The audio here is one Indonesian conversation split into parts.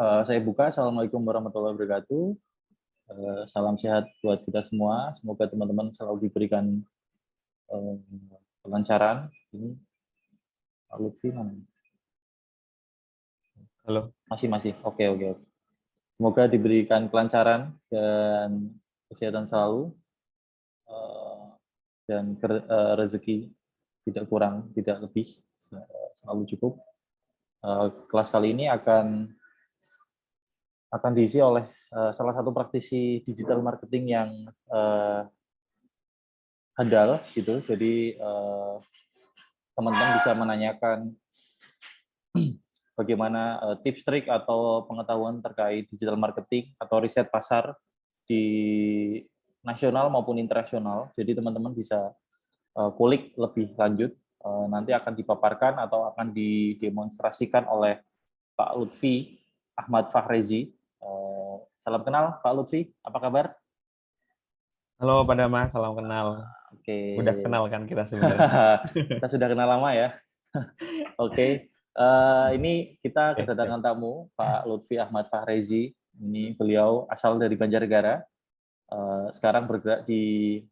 Saya buka. Assalamualaikum warahmatullahi wabarakatuh. Salam sehat buat kita semua. Semoga teman-teman selalu diberikan eh, kelancaran. Ini Pak Lutfi mana? Halo. Masih. Oke. Semoga diberikan kelancaran dan kesehatan selalu eh, dan rezeki tidak kurang, tidak lebih, selalu cukup. Kelas kali ini akan diisi oleh salah satu praktisi digital marketing yang handal gitu. Jadi teman-teman bisa menanyakan bagaimana tips trik atau pengetahuan terkait digital marketing atau riset pasar di nasional maupun internasional. Jadi teman-teman bisa kulik lebih lanjut. Nanti akan dipaparkan atau akan didemonstrasikan oleh Pak Lutfi Ahmad Fahrezi. Salam kenal Pak Lutfi, apa kabar? Halo Pak Dama, salam kenal. Oke. Udah kenal kan kita sebenarnya. Kita sudah kenal lama ya. Oke. Ini kita kedatangan tamu Pak Lutfi Ahmad Fahrezi. Ini beliau asal dari Banjarnegara. Sekarang bergerak di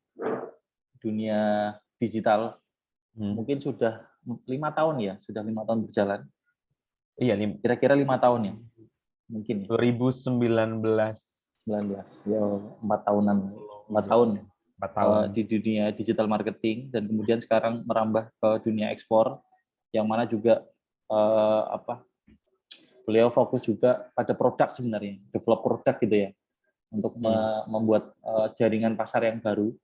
dunia digital. Mungkin sudah 5 tahun ya, sudah 5 tahun berjalan. Iya, Kira-kira 5 tahun ya, mungkin ya. 2019. 19, ya 4 tahunan, 4 tahun 4 tahun. di dunia digital marketing dan kemudian sekarang merambah ke dunia ekspor, yang mana juga beliau fokus juga pada produk sebenarnya, develop produk gitu ya, untuk membuat jaringan pasar yang baru,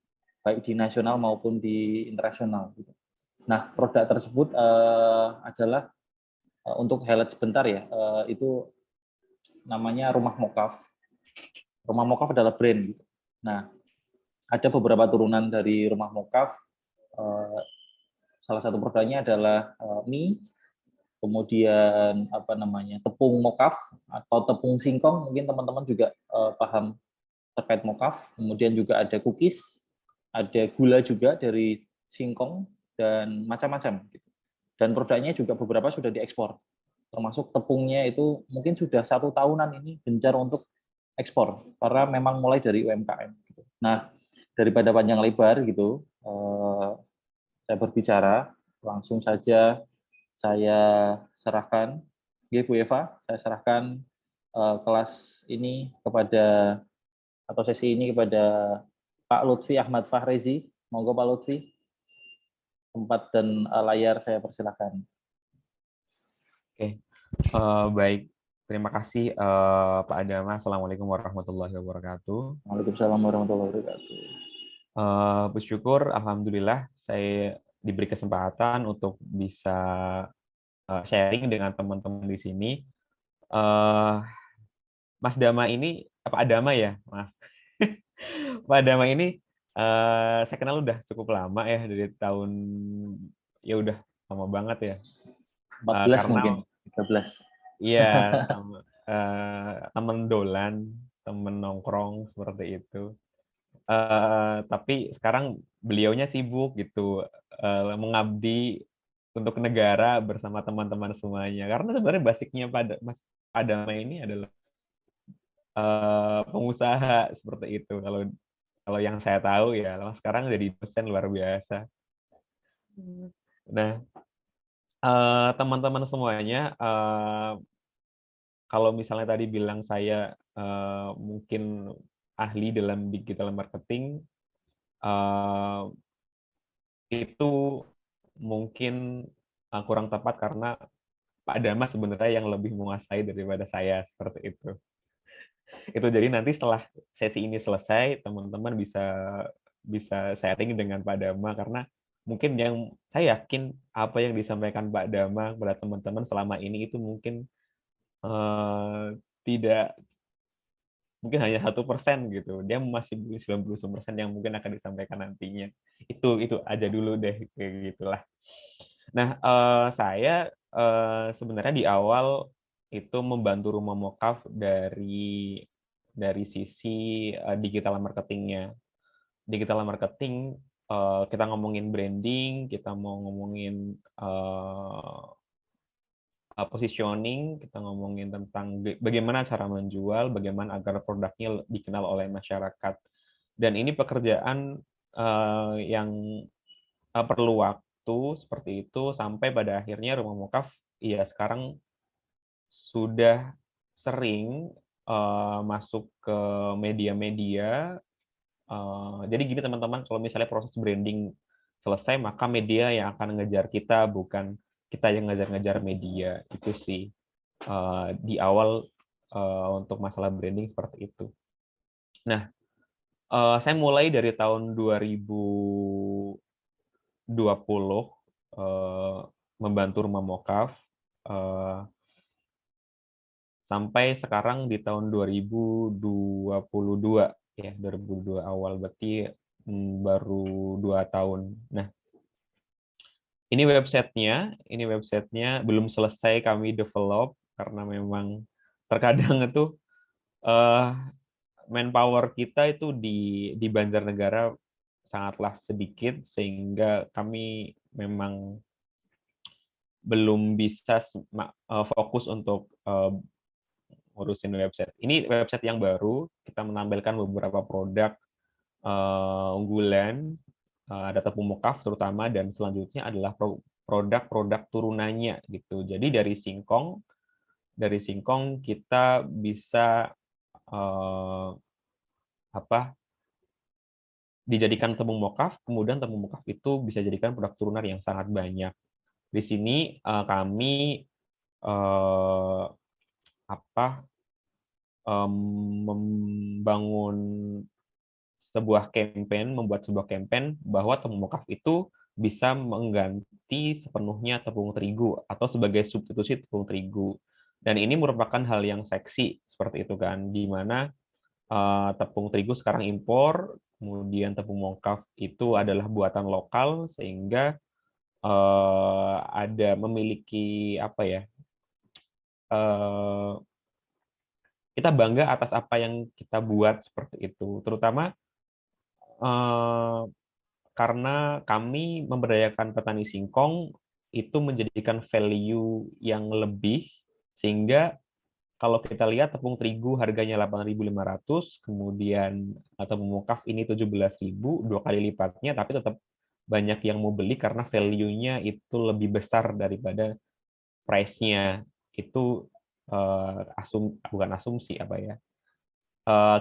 baik di nasional maupun di internasional. Gitu. Nah, produk tersebut adalah untuk highlight sebentar ya, itu namanya Rumah Mokaf. Rumah Mokaf adalah brand. Gitu. Nah, ada beberapa turunan dari Rumah Mokaf. Salah satu produknya adalah mie, kemudian tepung mokaf atau tepung singkong, mungkin teman-teman juga paham terkait mokaf. Kemudian juga ada cookies, ada gula juga dari singkong dan macam-macam. Dan produknya juga beberapa sudah diekspor, termasuk tepungnya itu mungkin sudah 1 tahunan ini gencar untuk ekspor karena memang mulai dari UMKM. Nah, daripada panjang lebar gitu, saya berbicara langsung saja. Saya serahkan, Bu Eva, saya serahkan kelas ini kepada, atau sesi ini kepada Pak Lutfi Ahmad Fahrezi. Monggo Pak Lutfi, tempat dan layar saya persilahkan. Oke, baik. Terima kasih Pak Adama. Assalamualaikum warahmatullahi wabarakatuh. Waalaikumsalam warahmatullahi wabarakatuh. Bersyukur, alhamdulillah saya diberi kesempatan untuk bisa sharing dengan teman-teman di sini. Mas Dama ini, apa Adama ya? Maaf. Pak Dama ini saya kenal udah cukup lama ya, dari tahun, ya udah lama banget ya. 14 Karena mungkin, 13. iya, temen dolan, temen nongkrong seperti itu. Tapi sekarang beliaunya sibuk gitu, mengabdi untuk negara bersama teman-teman semuanya. Karena sebenarnya basicnya pada Mas Adama ini adalah pengusaha seperti itu. Kalau yang saya tahu ya, sekarang jadi dosen luar biasa. Nah, teman-teman semuanya, kalau misalnya tadi bilang saya mungkin ahli dalam digital marketing, itu mungkin kurang tepat karena Pak Dama sebenarnya yang lebih menguasai daripada saya, seperti itu. Itu jadi nanti setelah sesi ini selesai, teman-teman bisa bisa sharing dengan Pak Dama, karena mungkin yang saya yakin apa yang disampaikan Pak Dama kepada teman-teman selama ini itu mungkin tidak, mungkin hanya 1% gitu. Dia masih 99% yang mungkin akan disampaikan nantinya. Itu aja dulu deh, kayak gitulah. Nah, saya sebenarnya di awal itu membantu Rumah Mokaf dari sisi digital marketingnya. Digital marketing, kita ngomongin branding, kita mau ngomongin positioning, kita ngomongin tentang bagaimana cara menjual, bagaimana agar produknya dikenal oleh masyarakat. Dan ini pekerjaan yang perlu waktu seperti itu sampai pada akhirnya Rumah Mokaf ya sekarang sudah sering masuk ke media-media. Jadi gini teman-teman, kalau misalnya proses branding selesai, maka media yang akan ngejar kita, bukan kita yang ngejar-ngejar media. Itu sih di awal untuk masalah branding seperti itu. Nah, saya mulai dari tahun 2020 membantu Rumah Mokaf sampai sekarang di tahun 2022 ya, 2022 awal, berarti baru 2 tahun. Nah, ini websitenya belum selesai kami develop karena memang terkadang itu manpower kita itu di Banjarnegara sangatlah sedikit, sehingga kami memang belum bisa fokus untuk ngurusin website. Ini website yang baru, kita menampilkan beberapa produk unggulan, ada tepung mokaf terutama, dan selanjutnya adalah produk-produk turunannya gitu. Jadi dari singkong kita bisa dijadikan tepung mokaf, kemudian tepung mokaf itu bisa dijadikan produk turunan yang sangat banyak. Di sini kami membangun membuat sebuah campaign bahwa tepung mokaf itu bisa mengganti sepenuhnya tepung terigu atau sebagai substitusi tepung terigu. Dan ini merupakan hal yang seksi seperti itu kan, di mana tepung terigu sekarang impor, kemudian tepung mokaf itu adalah buatan lokal, sehingga ada memiliki kita bangga atas apa yang kita buat seperti itu, terutama karena kami memberdayakan petani singkong itu menjadikan value yang lebih, sehingga kalau kita lihat tepung terigu harganya 8.500, kemudian tepung mokaf ini 17.000, 2 kali lipatnya, tapi tetap banyak yang mau beli karena value-nya itu lebih besar daripada price-nya. Itu bukan asumsi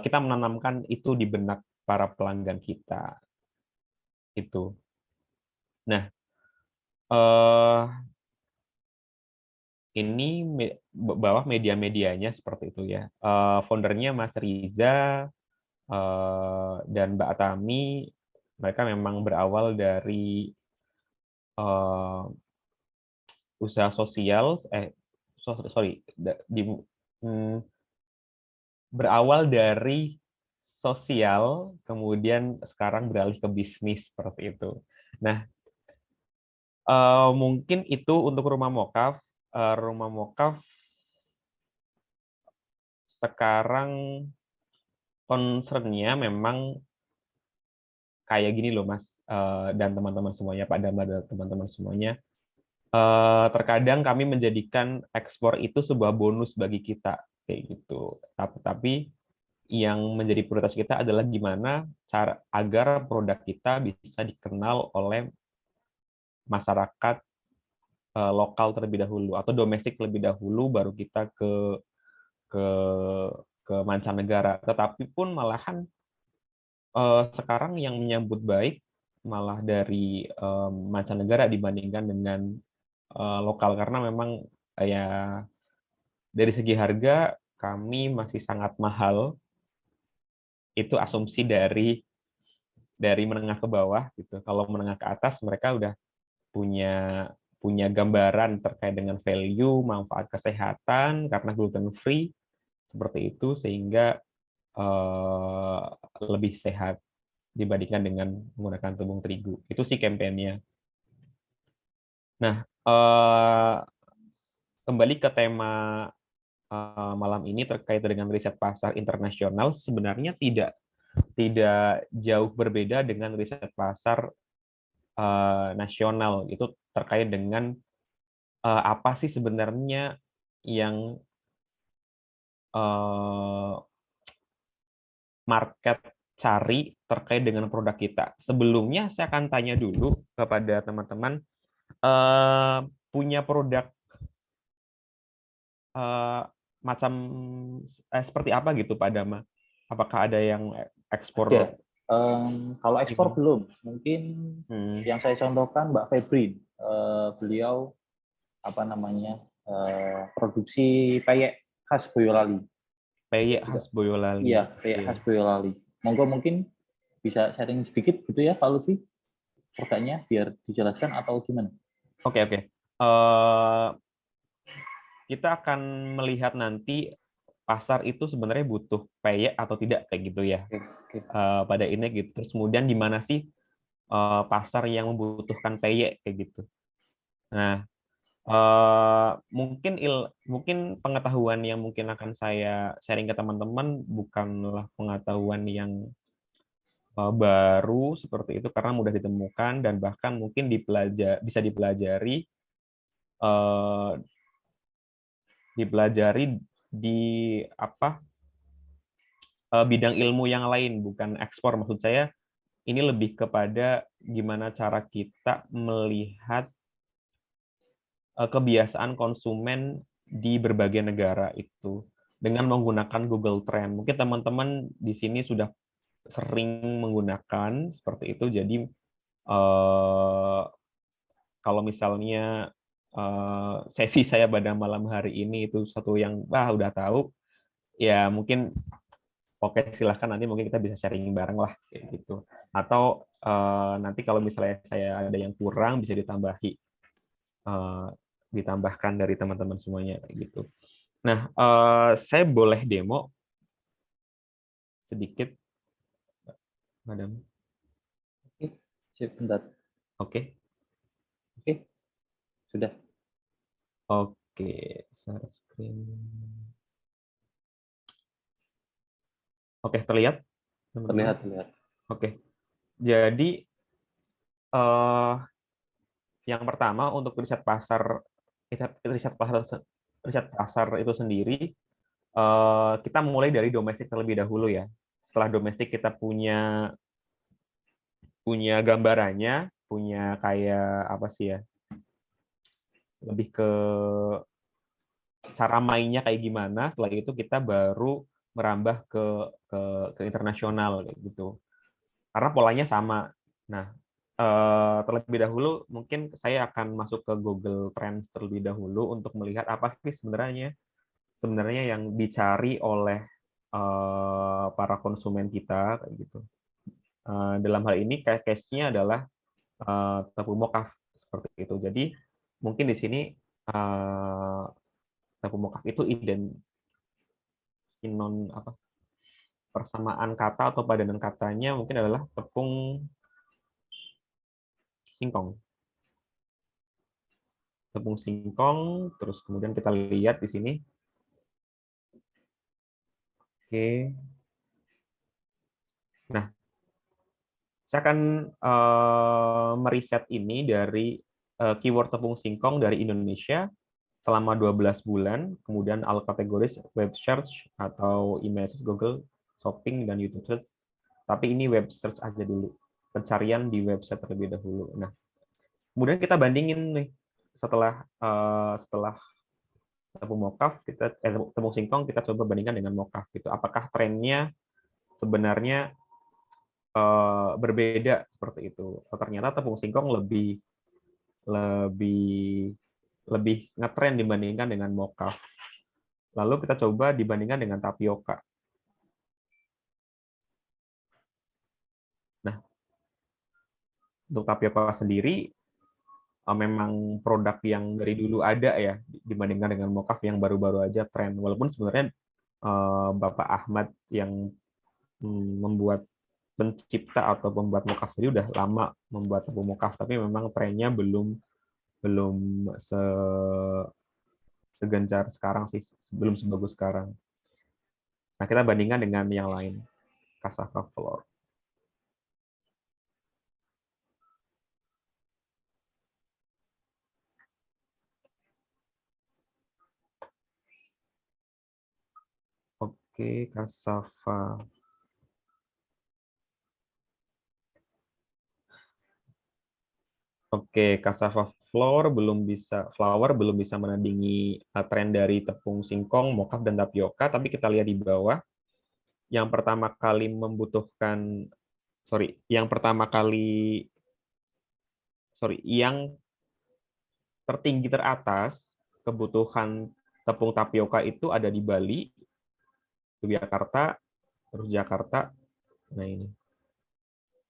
kita menanamkan itu di benak para pelanggan kita. Itu. Nah, ini bawah media-medianya seperti itu ya. Foundernya Mas Riza dan Mbak Tami, mereka memang berawal dari usaha sosial, berawal dari sosial, kemudian sekarang beralih ke bisnis seperti itu. Nah, mungkin itu untuk Rumah Mokaf. Rumah Mokaf sekarang concern-nya memang kayak gini loh, Mas, dan teman-teman semuanya, Pak Dama dan teman-teman semuanya. Terkadang kami menjadikan ekspor itu sebuah bonus bagi kita, kayak gitu. Tapi yang menjadi prioritas kita adalah gimana cara agar produk kita bisa dikenal oleh masyarakat lokal terlebih dahulu atau domestik terlebih dahulu, baru kita ke mancanegara. Tetapi pun malahan sekarang yang menyambut baik malah dari mancanegara dibandingkan dengan lokal, karena memang ya dari segi harga kami masih sangat mahal. Itu asumsi dari menengah ke bawah gitu. Kalau menengah ke atas mereka udah punya gambaran terkait dengan value, manfaat kesehatan karena gluten free seperti itu, sehingga lebih sehat dibandingkan dengan menggunakan tepung terigu. Itu sih kampanyenya. Nah, kembali ke tema malam ini terkait dengan riset pasar internasional, sebenarnya tidak jauh berbeda dengan riset pasar nasional. Itu terkait dengan apa sih sebenarnya yang market cari terkait dengan produk kita. Sebelumnya saya akan tanya dulu kepada teman-teman, punya produk macam seperti apa gitu Pak Dama? Apakah ada yang ekspor Ada. Kalau ekspor gimana? belum. Mungkin yang saya contohkan Mbak Febrin. Beliau apa namanya produksi peyek khas Boyolali. Peyek Juga. khas Boyolali. Iya, peyek khas Boyolali. Monggo mungkin bisa sharing sedikit gitu ya Pak Lutfi produknya biar dijelaskan atau gimana? Oke, oke. Kita akan melihat nanti pasar itu sebenarnya butuh peyek atau tidak kayak gitu ya. Oke. Pada ini gitu. Terus kemudian di mana sih pasar yang membutuhkan peyek kayak gitu. Nah, mungkin pengetahuan yang mungkin akan saya sharing ke teman-teman bukanlah pengetahuan yang baru seperti itu karena mudah ditemukan dan bahkan mungkin bisa dipelajari di apa bidang ilmu yang lain, bukan ekspor. Maksud saya ini lebih kepada gimana cara kita melihat kebiasaan konsumen di berbagai negara itu dengan menggunakan Google Trend. Mungkin teman-teman di sini sudah sering menggunakan seperti itu. Jadi kalau misalnya sesi saya pada malam hari ini itu satu yang udah tahu, ya mungkin oke, silahkan nanti mungkin kita bisa sharing bareng lah kayak gitu. Atau nanti kalau misalnya saya ada yang kurang bisa ditambahkan dari teman-teman semuanya kayak gitu. Nah, saya boleh demo sedikit, Madam. Oke, sebentar. Oke, Oke, sudah. oke, share screen. Oke, terlihat, teman-teman. Terlihat. Oke, jadi yang pertama untuk riset pasar itu sendiri, kita mulai dari domestik terlebih dahulu ya. Setelah domestik kita punya gambarannya, punya kayak apa sih ya, lebih ke cara mainnya kayak gimana. Setelah itu kita baru merambah ke internasional kayak gitu. Karena polanya sama. Nah, terlebih dahulu mungkin saya akan masuk ke Google Trends terlebih dahulu untuk melihat apa sih sebenarnya yang dicari oleh para konsumen kita kayak gitu. Dalam hal ini case-nya adalah tepung mokaf seperti itu. Jadi mungkin di sini tepung mokaf itu persamaan kata atau padanan katanya mungkin adalah tepung singkong. Tepung singkong, terus kemudian kita lihat di sini. Oke. Nah, saya akan meriset ini dari keyword tepung singkong dari Indonesia selama 12 bulan, kemudian all categories web search atau email search Google, shopping, dan YouTube search. Tapi ini web search aja dulu. Pencarian di website terlebih dahulu. Nah, kemudian kita bandingin nih setelah tepung mokaf tepung singkong kita coba bandingkan dengan mokaf gitu. Apakah trennya sebenarnya berbeda seperti itu? Oh, ternyata tepung singkong lebih lebih lebih ngetren dibandingkan dengan mokaf. Lalu kita coba dibandingkan dengan tapioka. Nah, untuk tapioka sendiri memang produk yang dari dulu ada ya dibandingkan dengan mokaf yang baru-baru aja tren. Walaupun sebenarnya Bapak Ahmad yang membuat pencipta atau pembuat mokaf sendiri udah lama membuat tepung mokaf, tapi memang trennya belum belum segencar sekarang sih, belum sebagus sekarang. Nah, kita bandingkan dengan yang lain, cassava flour. Oke, cassava. Oke, cassava flour belum bisa menandingi tren dari tepung singkong, mocaf dan tapioka, tapi kita lihat di bawah yang pertama kali membutuhkan yang pertama kali yang tertinggi teratas kebutuhan tepung tapioka itu ada di Bali, Yogyakarta, terus Jakarta. Nah, ini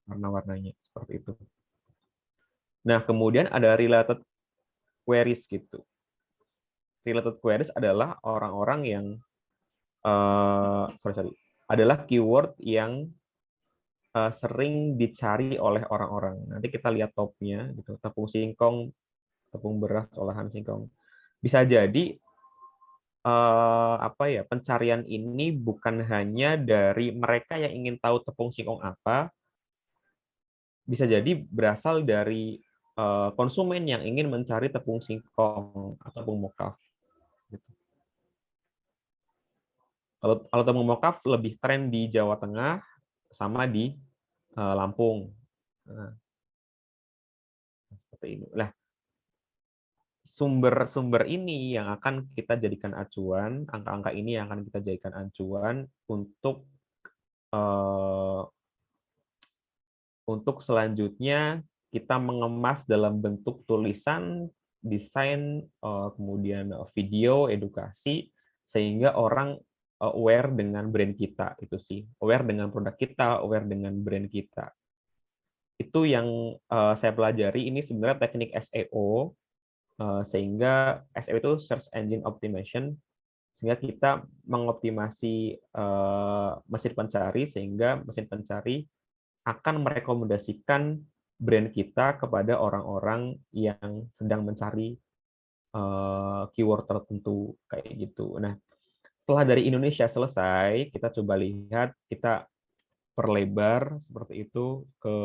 warna-warnanya seperti itu. Nah, kemudian ada related queries gitu. Related queries adalah orang-orang yang adalah keyword yang sering dicari oleh orang-orang. Nanti kita lihat topnya gitu. Tepung singkong, tepung beras olahan singkong. Bisa jadi pencarian ini bukan hanya dari mereka yang ingin tahu tepung singkong apa, bisa jadi berasal dari konsumen yang ingin mencari tepung singkong atau tepung mocaf. Gitu. Kalau tepung mocaf lebih tren di Jawa Tengah sama di Lampung. Nah, seperti ini. Nah, sumber-sumber ini yang akan kita jadikan acuan, angka-angka ini yang akan kita jadikan acuan eh, untuk selanjutnya kita mengemas dalam bentuk tulisan, desain, kemudian video, edukasi, sehingga orang aware dengan brand kita, itu sih. Aware dengan produk kita, aware dengan brand kita. Itu yang saya pelajari, ini sebenarnya teknik SEO, sehingga SEO itu Search Engine Optimization, sehingga kita mengoptimasi mesin pencari, sehingga mesin pencari akan merekomendasikan brand kita kepada orang-orang yang sedang mencari keyword tertentu kayak gitu. Nah, setelah dari Indonesia selesai, kita coba lihat, kita perlebar seperti itu ke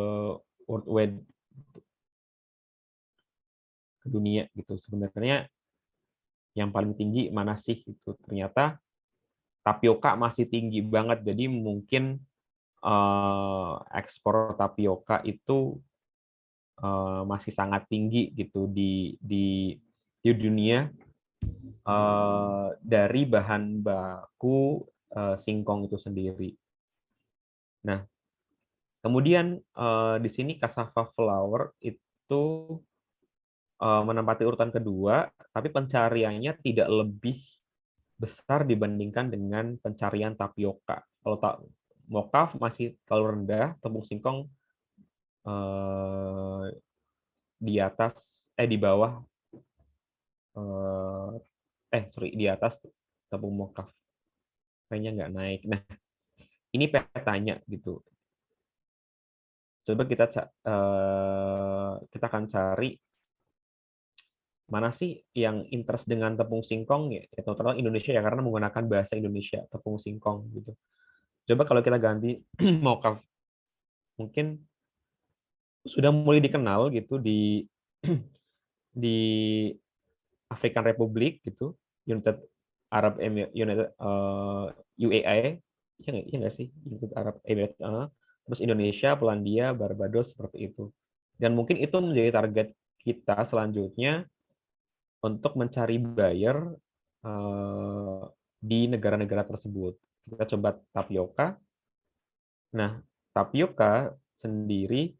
worldwide, ke dunia gitu. Sebenarnya yang paling tinggi mana sih itu? Ternyata tapioka masih tinggi banget. Jadi mungkin ekspor tapioka itu masih sangat tinggi gitu di dunia dari bahan baku singkong itu sendiri. Nah, kemudian di sini cassava flour itu menempati urutan kedua, tapi pencariannya tidak lebih besar dibandingkan dengan pencarian tapioka. Kalau mocaf masih terlalu rendah, tepung singkong di atas di bawah di atas tepung mocaf, kayaknya nggak naik. Nah, ini petanya gitu. Coba kita akan cari mana sih yang interest dengan tepung singkong ya, terutama Indonesia ya, karena menggunakan bahasa Indonesia tepung singkong gitu. Coba kalau kita ganti mocaf, mungkin sudah mulai dikenal gitu di di African Republic gitu, United Arab Emirates, UAE, ya nggak sih, United Arab Emirates, terus Indonesia, Polandia, Barbados seperti itu. Dan mungkin itu menjadi target kita selanjutnya untuk mencari buyer di negara-negara tersebut. Kita coba tapioka. Nah, tapioka sendiri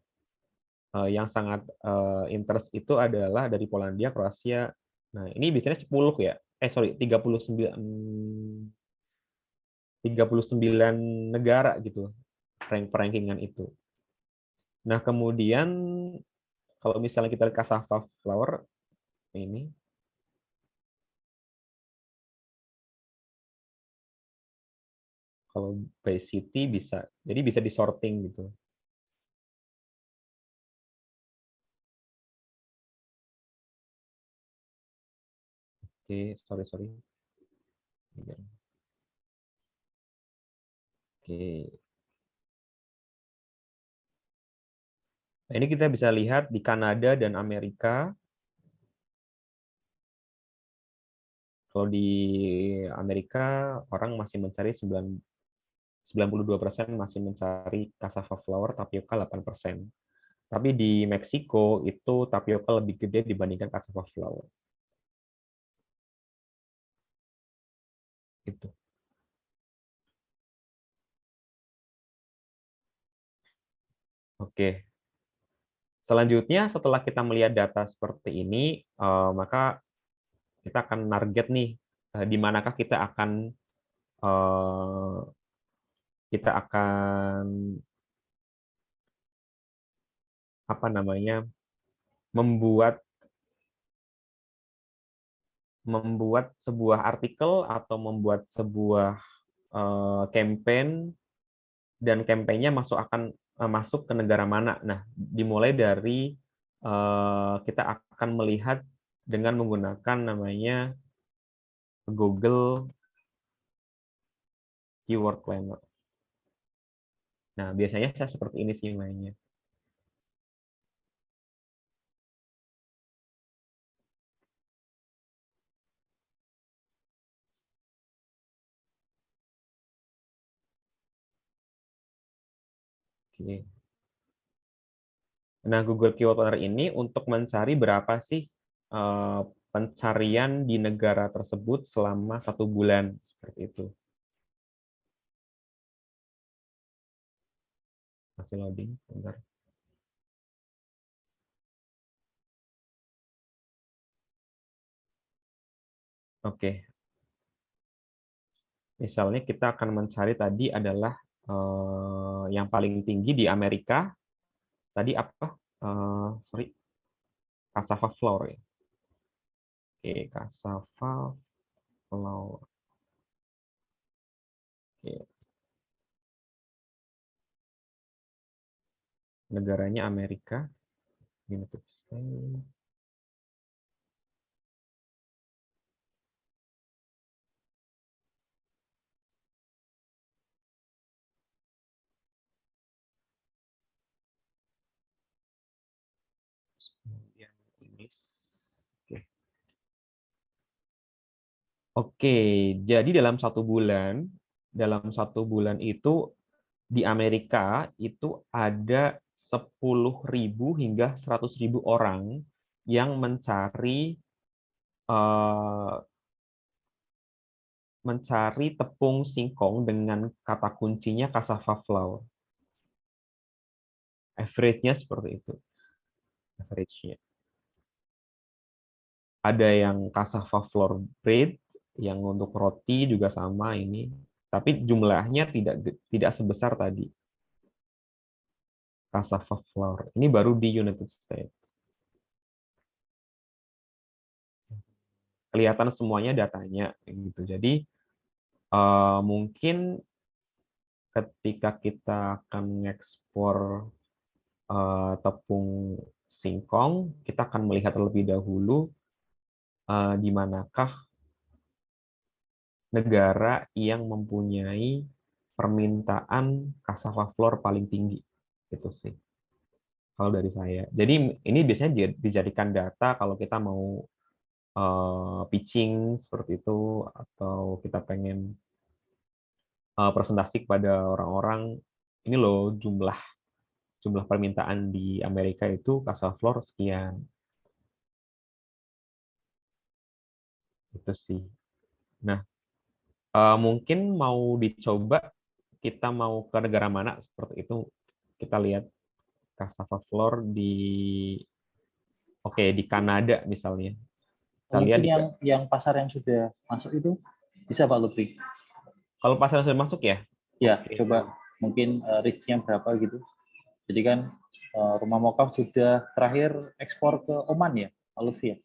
yang sangat interest itu adalah dari Polandia, Kroasia. Nah, ini biasanya 10 ya. 39 negara gitu rankingan itu. Nah, kemudian kalau misalnya kita lihat cassava flour ini, kalau by city bisa, jadi bisa disorting gitu. Oke, sorry. Oke. Nah, ini kita bisa lihat di Kanada dan Amerika. Kalau di Amerika orang masih mencari 92% masih mencari cassava flour, tapioka 8%. Tapi di Meksiko itu tapioka lebih gede dibandingkan cassava flour. Gitu. Oke. Selanjutnya setelah kita melihat data seperti ini, maka kita akan target nih di manakah eh, kita akan apa namanya membuat membuat sebuah artikel atau membuat sebuah campaign, dan campaign-nya masuk ke negara mana. Nah, dimulai dari kita akan melihat dengan menggunakan namanya Google Keyword Planner. Nah, biasanya saya seperti ini sih mainnya. Oke. Nah, Google Keyword Planner ini untuk mencari berapa sih pencarian di negara tersebut selama 1 bulan, seperti itu. Masih loading, bentar. Oke, misalnya kita akan mencari tadi adalah yang paling tinggi di Amerika. Tadi apa? Sorry, cassava flour ya. Oke, cassava flour. Oke. Negaranya Amerika. United States. Kemudian Inggris. Oke. Oke, jadi dalam satu bulan itu di Amerika itu ada 10.000 hingga 100.000 orang yang eh, mencari tepung singkong dengan kata kuncinya cassava flour. Average-nya seperti itu. Average-nya. Ada yang cassava flour bread, yang untuk roti juga sama ini. Tapi jumlahnya tidak sebesar tadi. Cassava flour. Ini baru di United States. Kelihatan semuanya datanya gitu. Jadi mungkin ketika kita akan mengekspor tepung singkong, kita akan melihat terlebih dahulu di manakah negara yang mempunyai permintaan cassava flour paling tinggi. Itu sih kalau dari saya. Jadi ini biasanya dijadikan data kalau kita mau pitching seperti itu, atau kita pengen presentasi kepada orang-orang, ini loh jumlah permintaan di Amerika itu cassava flour sekian. Itu sih. Nah, mungkin mau dicoba, kita mau ke negara mana seperti itu, kita lihat cassava flour di Kanada misalnya. Kita lihat Mungkin yang pasar yang sudah masuk itu bisa Pak Lutfi. kalau pasar sudah masuk ya. Ya, Oke. coba mungkin reach-nya berapa gitu. Jadi kan Rumah Mokaf sudah terakhir ekspor ke Oman ya, Pak Lutfi ya?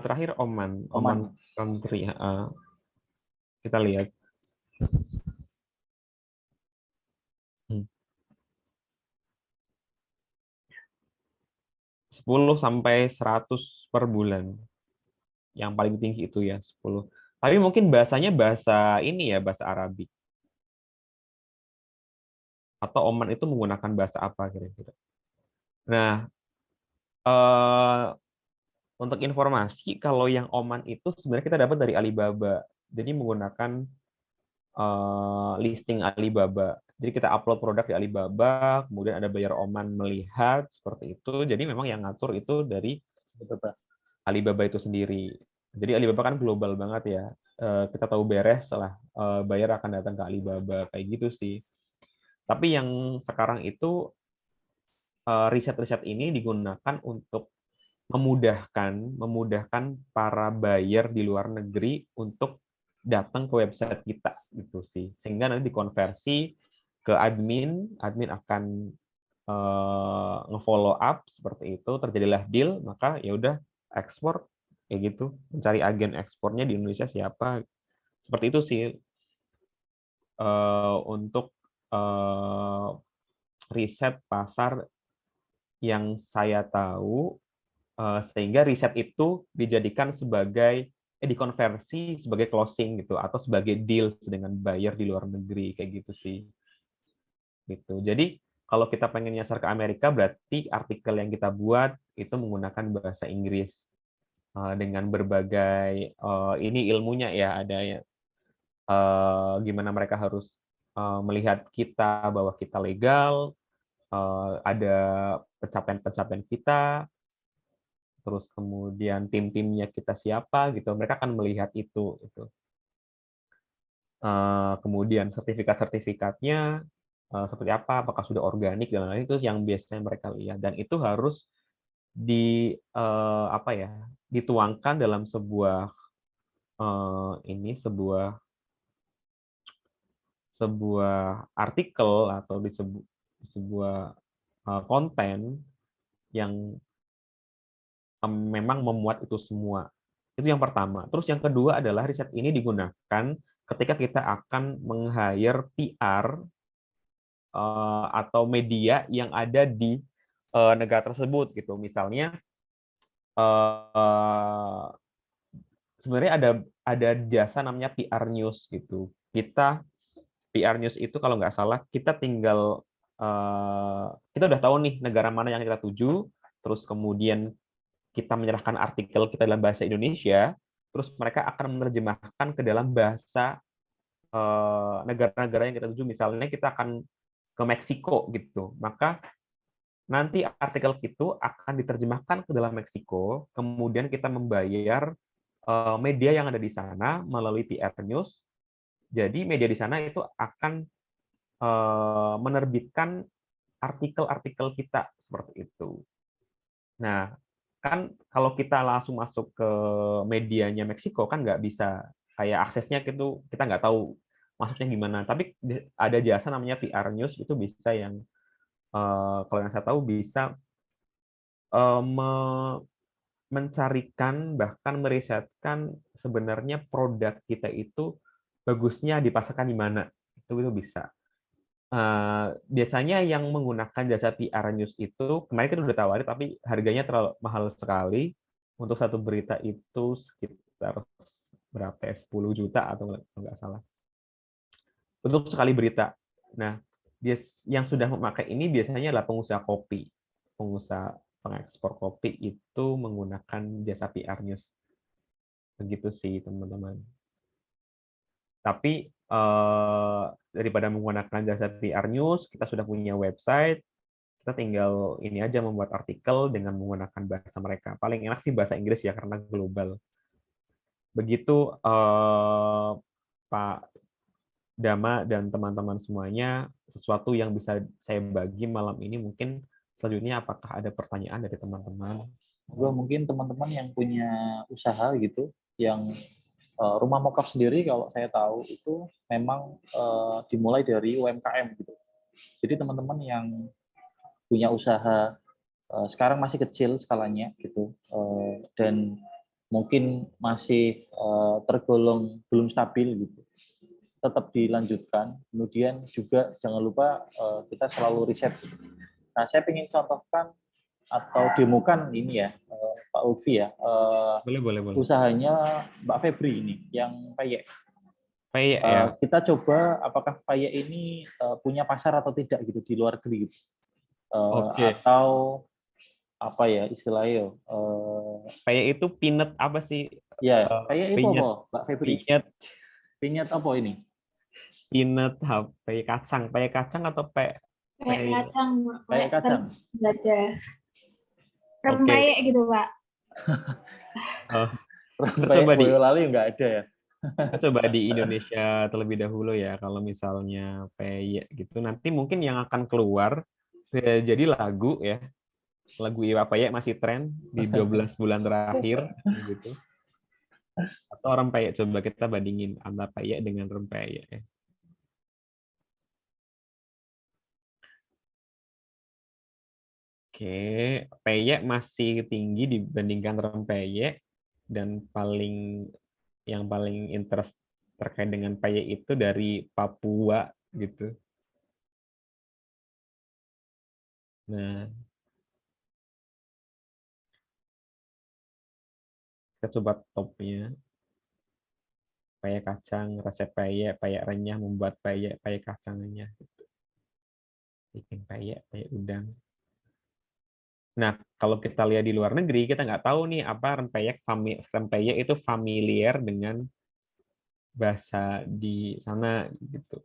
Terakhir Oman Oman. country. Kita lihat. 10 sampai 100 per bulan. Yang paling tinggi itu ya 10. Tapi mungkin bahasanya bahasa ini ya, bahasa Arabik. Atau Oman itu menggunakan bahasa apa kira-kira. Nah, untuk informasi, kalau yang Oman itu sebenarnya kita dapat dari Alibaba. Jadi menggunakan listing Alibaba. Jadi kita upload produk di Alibaba, kemudian ada buyer Oman melihat seperti itu. Jadi memang yang ngatur itu dari Alibaba itu sendiri. Jadi Alibaba kan global banget ya. Kita tahu beres setelah buyer akan datang ke Alibaba kayak gitu sih. Tapi yang sekarang itu riset-riset ini digunakan untuk memudahkan para buyer di luar negeri untuk datang ke website kita gitu sih. Sehingga nanti dikonversi ke admin akan nge-follow up seperti itu, terjadilah deal, maka ya udah ekspor kayak gitu, mencari agen ekspornya di Indonesia siapa. Seperti itu sih untuk riset pasar yang saya tahu, sehingga riset itu dijadikan sebagai dikonversi sebagai closing gitu atau sebagai deal dengan buyer di luar negeri kayak gitu sih. Gitu. Jadi kalau kita pengen nyasar ke Amerika berarti artikel yang kita buat itu menggunakan bahasa Inggris dengan berbagai ini ilmunya ya, ada gimana mereka harus melihat kita bahwa kita legal, ada pencapaian-pencapaian kita, terus kemudian tim-timnya kita siapa gitu, mereka akan melihat itu gitu. Kemudian sertifikat-sertifikatnya seperti apa, apakah sudah organik dan lain-lain, itu yang biasanya mereka lihat, dan itu harus apa ya, dituangkan dalam sebuah sebuah artikel atau di sebuah konten yang memang memuat itu semua. Itu yang pertama. Terus yang kedua adalah riset ini digunakan ketika kita akan meng-hire PR atau media yang ada di negara tersebut gitu. Misalnya sebenarnya ada jasa namanya PR News gitu. PR News itu kalau nggak salah kita tinggal kita udah tahu nih negara mana yang kita tuju, terus kemudian kita menyerahkan artikel kita dalam bahasa Indonesia, terus mereka akan menerjemahkan ke dalam bahasa negara-negara yang kita tuju. Misalnya kita akan ke Meksiko gitu, maka nanti artikel itu akan diterjemahkan ke dalam Meksiko, kemudian kita membayar media yang ada di sana melalui PR News. Jadi media di sana itu akan menerbitkan artikel-artikel kita seperti itu. Nah, kan kalau kita langsung masuk ke medianya Meksiko kan nggak bisa, kayak aksesnya itu kita nggak tahu masuknya gimana. Tapi ada jasa namanya PR News itu bisa yang kalau yang saya tahu bisa mencarikan bahkan merisetkan sebenarnya produk kita itu bagusnya dipasarkan di mana, itu bisa. Biasanya yang menggunakan jasa PR News itu kemarin kita udah tawarin tapi harganya terlalu mahal sekali. Untuk satu berita itu sekitar berapa ya, 10 juta atau nggak salah untuk sekali berita. Nah, yang sudah memakai ini biasanya adalah pengusaha kopi, pengusaha pengekspor kopi itu menggunakan jasa PR News. Begitu sih teman-teman. Tapi daripada menggunakan jasa PR News, kita sudah punya website, kita tinggal ini aja membuat artikel dengan menggunakan bahasa mereka. Paling enak sih bahasa Inggris ya karena global. Begitu Pak Dama dan teman-teman semuanya, sesuatu yang bisa saya bagi malam ini. Mungkin selanjutnya apakah ada pertanyaan dari teman-teman? Mungkin teman-teman yang punya usaha gitu, yang rumah mokaf sendiri kalau saya tahu itu memang dimulai dari UMKM gitu. Jadi teman-teman yang punya usaha sekarang masih kecil skalanya gitu dan mungkin masih tergolong belum stabil gitu, tetap dilanjutkan. Kemudian juga jangan lupa kita selalu riset. Nah, saya ingin contohkan atau demokan ini ya, Pak Lutfi ya, Boleh. usahanya Mbak Febri ini yang payek. Payek ya. Kita coba apakah payek ini punya pasar atau tidak gitu di luar negeri gitu. Oke. Atau apa ya istilahnya? Peyek itu peanut apa sih? Ya, kayak itu Peanut, apa, Mbak Febri? peanut, Peanut apa ini? peanut, peyek kacang atau Kayak peyek? kacang, Kayak kacang. nggak ada Oke. rempeyek gitu, Pak. Oh, Rempeyek coba di Boyolali nggak ada ya? coba di Indonesia terlebih dahulu ya. Kalau misalnya peyek gitu, nanti mungkin yang akan keluar jadi lagu ya. Lagu Iwa Peyek masih tren di 12 bulan terakhir gitu. Atau rempeyek, coba kita bandingin antara peyek dengan rempeyek ya. Oke, peyek masih tinggi dibandingkan rempeyek, dan yang paling interest terkait dengan peyek itu dari Papua gitu. Nah, kita coba topnya. Peyek kacang, resep peyek, peyek renyah membuat peyek, peyek kacang renyah. Gitu. Bikin peyek udang. Nah, kalau kita lihat di luar negeri, kita nggak tahu nih apa rempeyek itu familiar dengan bahasa di sana gitu.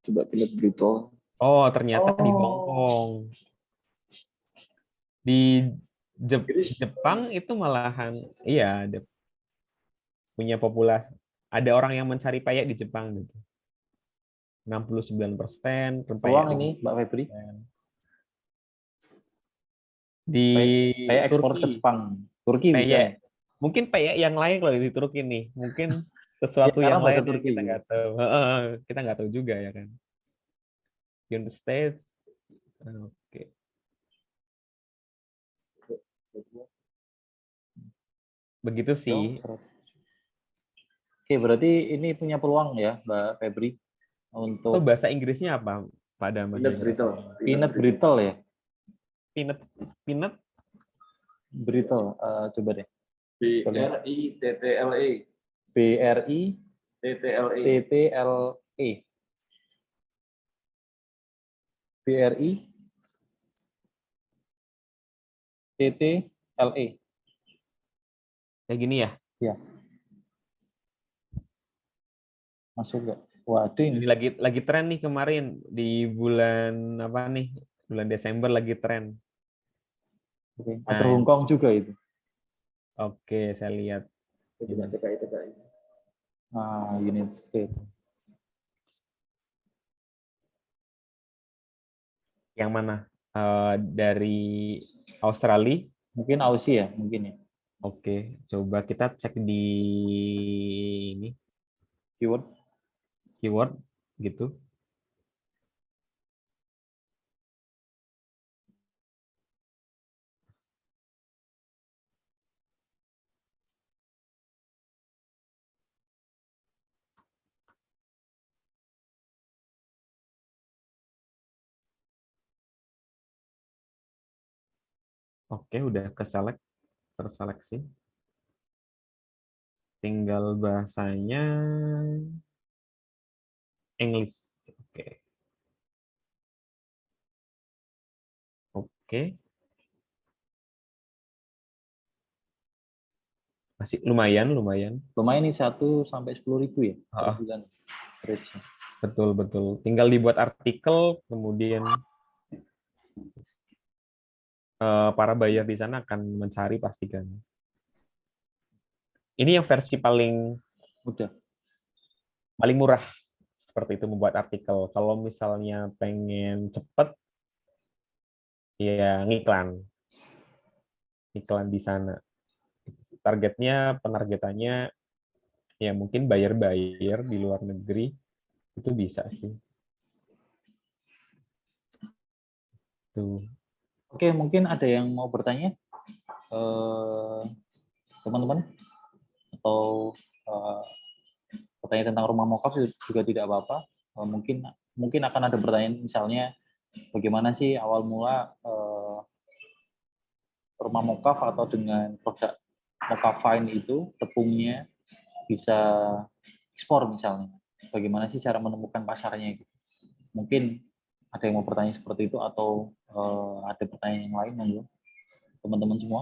Coba peanut brittle. Oh, ternyata di Hong Kong. Di Jepang itu malahan, iya, punya populasi. Ada orang yang mencari peyek di Jepang gitu. 69% rempeyek. Peluang ini, Mbak Febri. Di Peyek ekspor ke Turki. Jepang. Turki bisa. Peyek. Mungkin peyek yang lain kalau di Turki nih. Mungkin sesuatu Ya, yang karena bahasa lain yang Turki. kita nggak tahu. Kita nggak tahu juga ya kan. United States. Oke. Begitu sih. Oke, berarti ini punya peluang ya, Mbak Febri, Itu untuk bahasa Inggrisnya apa pada Peanut brittle. peanut brittle ya. Peanut Brittle, coba deh. BRITTLE. BRITTLE. BRITTLE. kayak gini ya. Ya. Masuk nggak? Waduh ini. Ini lagi tren nih kemarin di bulan apa nih? Bulan Desember lagi tren. Oke. Ada Hong Kong juga itu. Oke, saya lihat. Coba TKI. Nah, United States. Yang mana? Dari Australia? Mungkin Aussie ya, mungkin ya. Oke, coba kita cek di ini keyword gitu. Oke, udah terseleksi. Tinggal bahasanya English. Oke. Oke. Masih lumayan. Lumayan nih 1 sampai 10.000 ya per bulan. Betul. Tinggal dibuat artikel, kemudian para buyer di sana akan mencari pastikan. Ini yang versi paling murah. Seperti itu membuat artikel. Kalau misalnya pengen cepet, ya ngiklan di sana. Penargetannya ya mungkin buyer di luar negeri itu bisa sih. Tuh. Oke, mungkin ada yang mau bertanya, teman-teman, atau bertanya tentang rumah mokaf juga tidak apa-apa. Mungkin akan ada pertanyaan, misalnya bagaimana sih awal mula rumah mokaf atau dengan produk Mokafine itu tepungnya bisa ekspor misalnya. Bagaimana sih cara menemukan pasarnya gitu. Mungkin Ada yang mau bertanya seperti itu atau ada pertanyaan yang lain monggo teman-teman semua?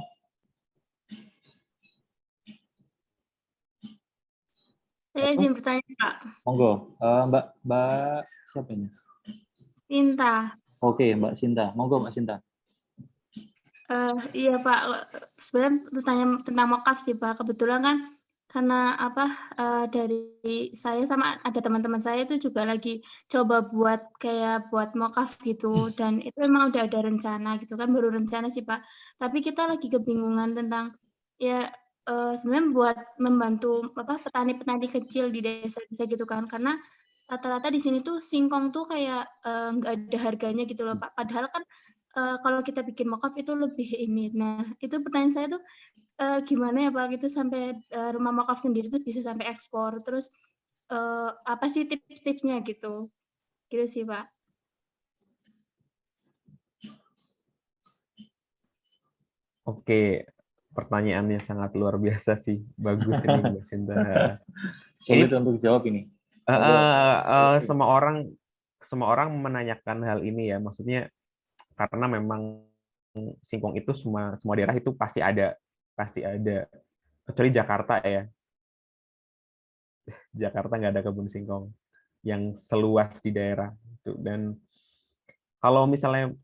Saya izin bertanya, Pak. Monggo, Mbak siapa ini? Sinta. Oke, Mbak Sinta. Monggo Mbak Sinta. Iya Pak, sebenarnya bertanya tentang mokaf sih Pak. Kebetulan kan karena dari saya sama ada teman-teman saya itu juga lagi coba buat kayak buat mokaf gitu, dan itu memang udah ada rencana gitu kan, baru rencana sih Pak. Tapi kita lagi kebingungan tentang ya sebenarnya buat membantu petani-petani kecil di desa-desa gitu kan, karena rata-rata di sini tuh singkong tuh kayak nggak ada harganya gitu loh Pak. Padahal kan kalau kita bikin mokaf itu lebih ini. Nah, itu pertanyaan saya tuh gimana ya Pak gitu sampai rumah mokaf sendiri tuh bisa sampai ekspor. Terus apa sih tips-tipsnya gitu? Gitu sih Pak. Oke, pertanyaannya sangat luar biasa sih. Bagus ini Mbak Sinta. Sulit untuk jawab ini. Semua orang menanyakan hal ini ya. Maksudnya karena memang singkong itu semua daerah itu pasti ada kecuali Jakarta ya. Jakarta nggak ada kebun singkong yang seluas di daerah itu. Dan kalau misalnya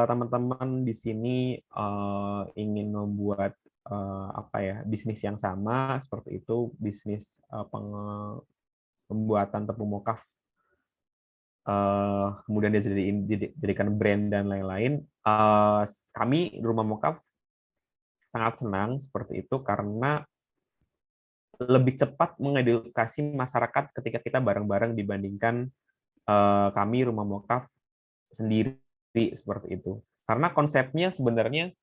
teman-teman di sini ingin membuat bisnis yang sama seperti itu, bisnis pembuatan tepung mokaf, kemudian dia jadikan brand dan lain-lain, kami di Rumah Mokaf sangat senang seperti itu karena lebih cepat mengedukasi masyarakat ketika kita bareng-bareng dibandingkan kami Rumah Mokaf sendiri seperti itu. Karena konsepnya sebenarnya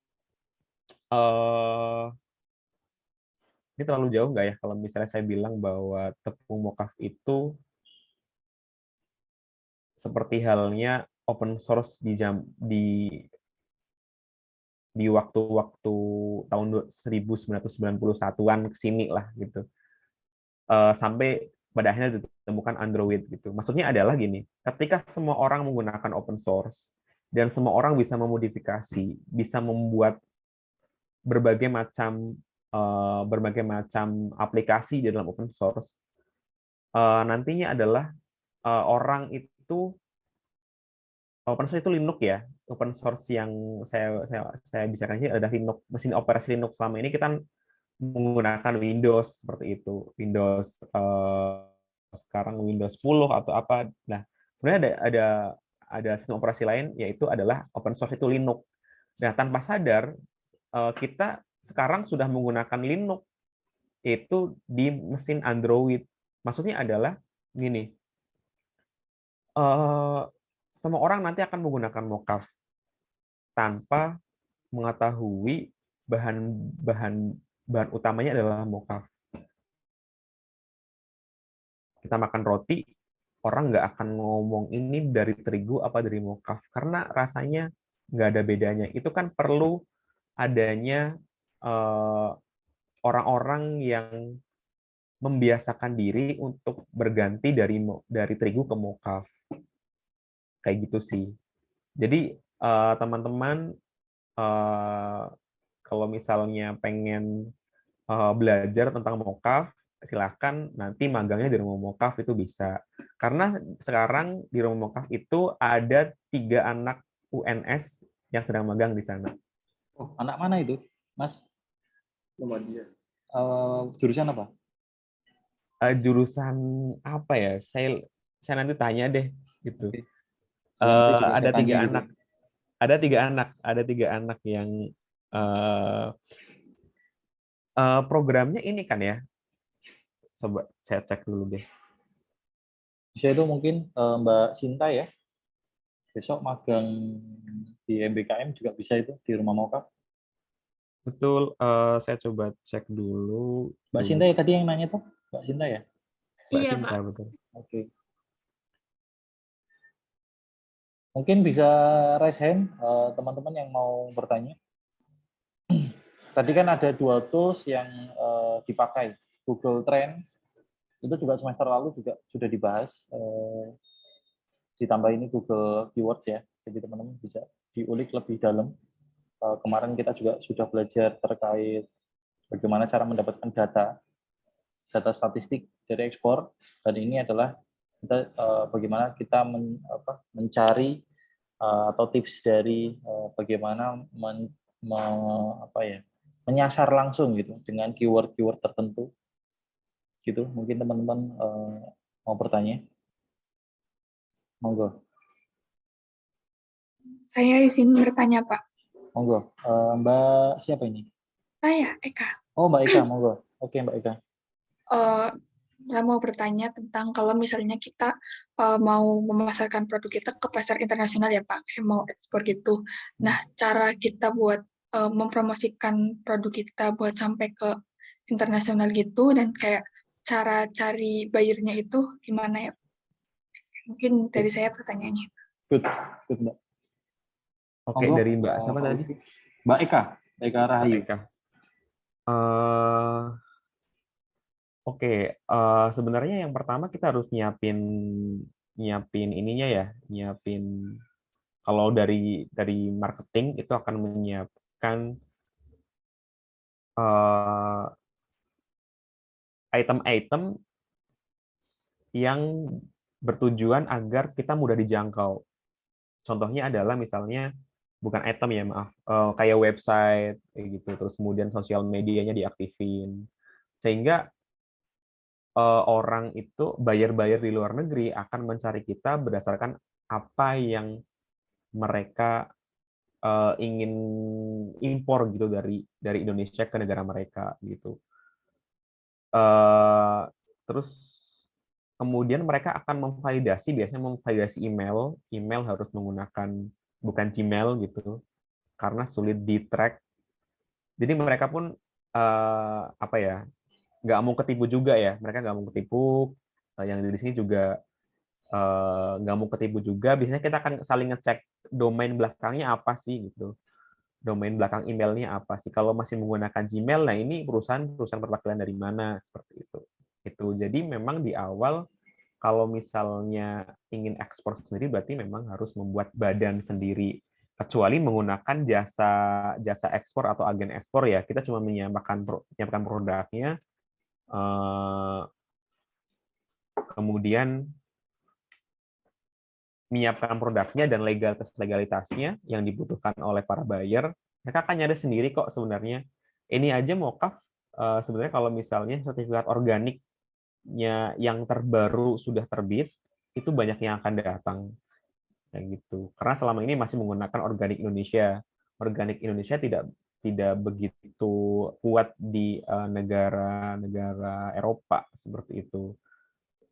ini terlalu jauh nggak ya kalau misalnya saya bilang bahwa tepung mokaf itu seperti halnya open source di waktu-waktu tahun 1991-an ke sini lah gitu. Sampai pada akhirnya ditemukan Android gitu. Maksudnya adalah gini, ketika semua orang menggunakan open source dan semua orang bisa memodifikasi, bisa membuat berbagai macam aplikasi di dalam open source, nantinya adalah orang itu open source itu Linux ya. Open source yang saya bicarakan ini adalah Linux, mesin operasi Linux. Selama ini kita menggunakan Windows seperti itu, Windows sekarang Windows 10 atau apa. Nah, sebenarnya ada sistem operasi lain yaitu adalah open source itu Linux. Nah, tanpa sadar kita sekarang sudah menggunakan Linux itu di mesin Android. Maksudnya adalah gini, semua orang nanti akan menggunakan mokaf tanpa mengetahui bahan utamanya adalah mokaf. Kita makan roti, orang nggak akan ngomong ini dari terigu apa dari mokaf, karena rasanya nggak ada bedanya. Itu kan perlu adanya orang-orang yang membiasakan diri untuk berganti dari terigu ke mokaf. Kayak gitu sih. Jadi teman-teman kalau misalnya pengen belajar tentang mokaf, silahkan nanti magangnya di rumah mokaf itu bisa. Karena sekarang di rumah mokaf itu ada 3 anak UNS yang sedang magang di sana. Oh, anak mana itu, Mas? Muhammadiyah. Jurusan apa? Jurusan apa ya? Saya nanti tanya deh gitu. Oke. Nanti juga Ada saya tanya 3 juga. anak. Ada tiga anak yang programnya ini kan ya. Coba saya cek dulu deh. Bisa itu mungkin Mbak Sinta ya. Besok magang di MBKM juga bisa itu di Rumah Mokaf. Betul, saya coba cek dulu. Mbak Sinta ya tadi yang nanya tuh, Mbak Sinta ya? Mbak Iya, Sinta, Pak. betul. Oke. Mungkin bisa raise hand teman-teman yang mau bertanya. Tadi kan ada 2 tools yang dipakai, Google Trend, itu juga semester lalu juga sudah dibahas. ditambah ini Google Keywords ya, jadi teman-teman bisa diulik lebih dalam. Kemarin kita juga sudah belajar terkait bagaimana cara mendapatkan data statistik dari ekspor, dan ini adalah kita bagaimana kita mencari atau tips dari bagaimana menyasar langsung gitu dengan keyword-keyword tertentu gitu. Mungkin teman-teman mau bertanya, monggo. Saya izin bertanya, Pak. Monggo. Mbak siapa ini? Saya, Eka. Oh, Mbak Eka, monggo. Oke, Mbak Eka. Saya mau bertanya tentang kalau misalnya kita mau memasarkan produk kita ke pasar internasional ya Pak, mau ekspor gitu. Nah, cara kita buat mempromosikan produk kita buat sampai ke internasional gitu, dan kayak cara cari buyer-nya itu gimana ya? Mungkin dari saya pertanyaannya. Good, Mbak. Oke, Monggo, dari Mbak siapa tadi? Mbak Eka Rahayu. Eka. Oke, sebenarnya yang pertama kita harus nyiapin ininya ya, nyiapin kalau dari marketing itu akan menyiapkan item-item yang bertujuan agar kita mudah dijangkau. Contohnya adalah misalnya bukan item ya, maaf, kayak website kayak gitu, terus kemudian sosial medianya diaktifin, sehingga orang itu buyer di luar negeri akan mencari kita berdasarkan apa yang mereka ingin impor gitu dari Indonesia ke negara mereka gitu. Terus kemudian mereka akan biasanya memvalidasi email harus menggunakan bukan Gmail gitu karena sulit di track. Jadi mereka pun nggak mau ketipu juga ya, mereka nggak mau ketipu. Yang di sini juga nggak mau ketipu juga. Biasanya kita akan saling ngecek domain belakangnya apa sih gitu, domain belakang emailnya apa sih. Kalau masih menggunakan Gmail, nah ini perusahaan perwakilan dari mana, seperti itu. Jadi memang di awal kalau misalnya ingin ekspor sendiri berarti memang harus membuat badan sendiri. Kecuali menggunakan jasa ekspor atau agen ekspor ya, kita cuma menyiapkan produknya, kemudian menyiapkan produknya dan legalitasnya yang dibutuhkan oleh para buyer. Mereka akan nyari sendiri kok sebenarnya. Ini aja mokaf sebenarnya kalau misalnya sertifikat organiknya yang terbaru sudah terbit, itu banyak yang akan datang. Kayak gitu. Karena selama ini masih menggunakan organik Indonesia. Organik Indonesia tidak begitu kuat di negara-negara Eropa seperti itu.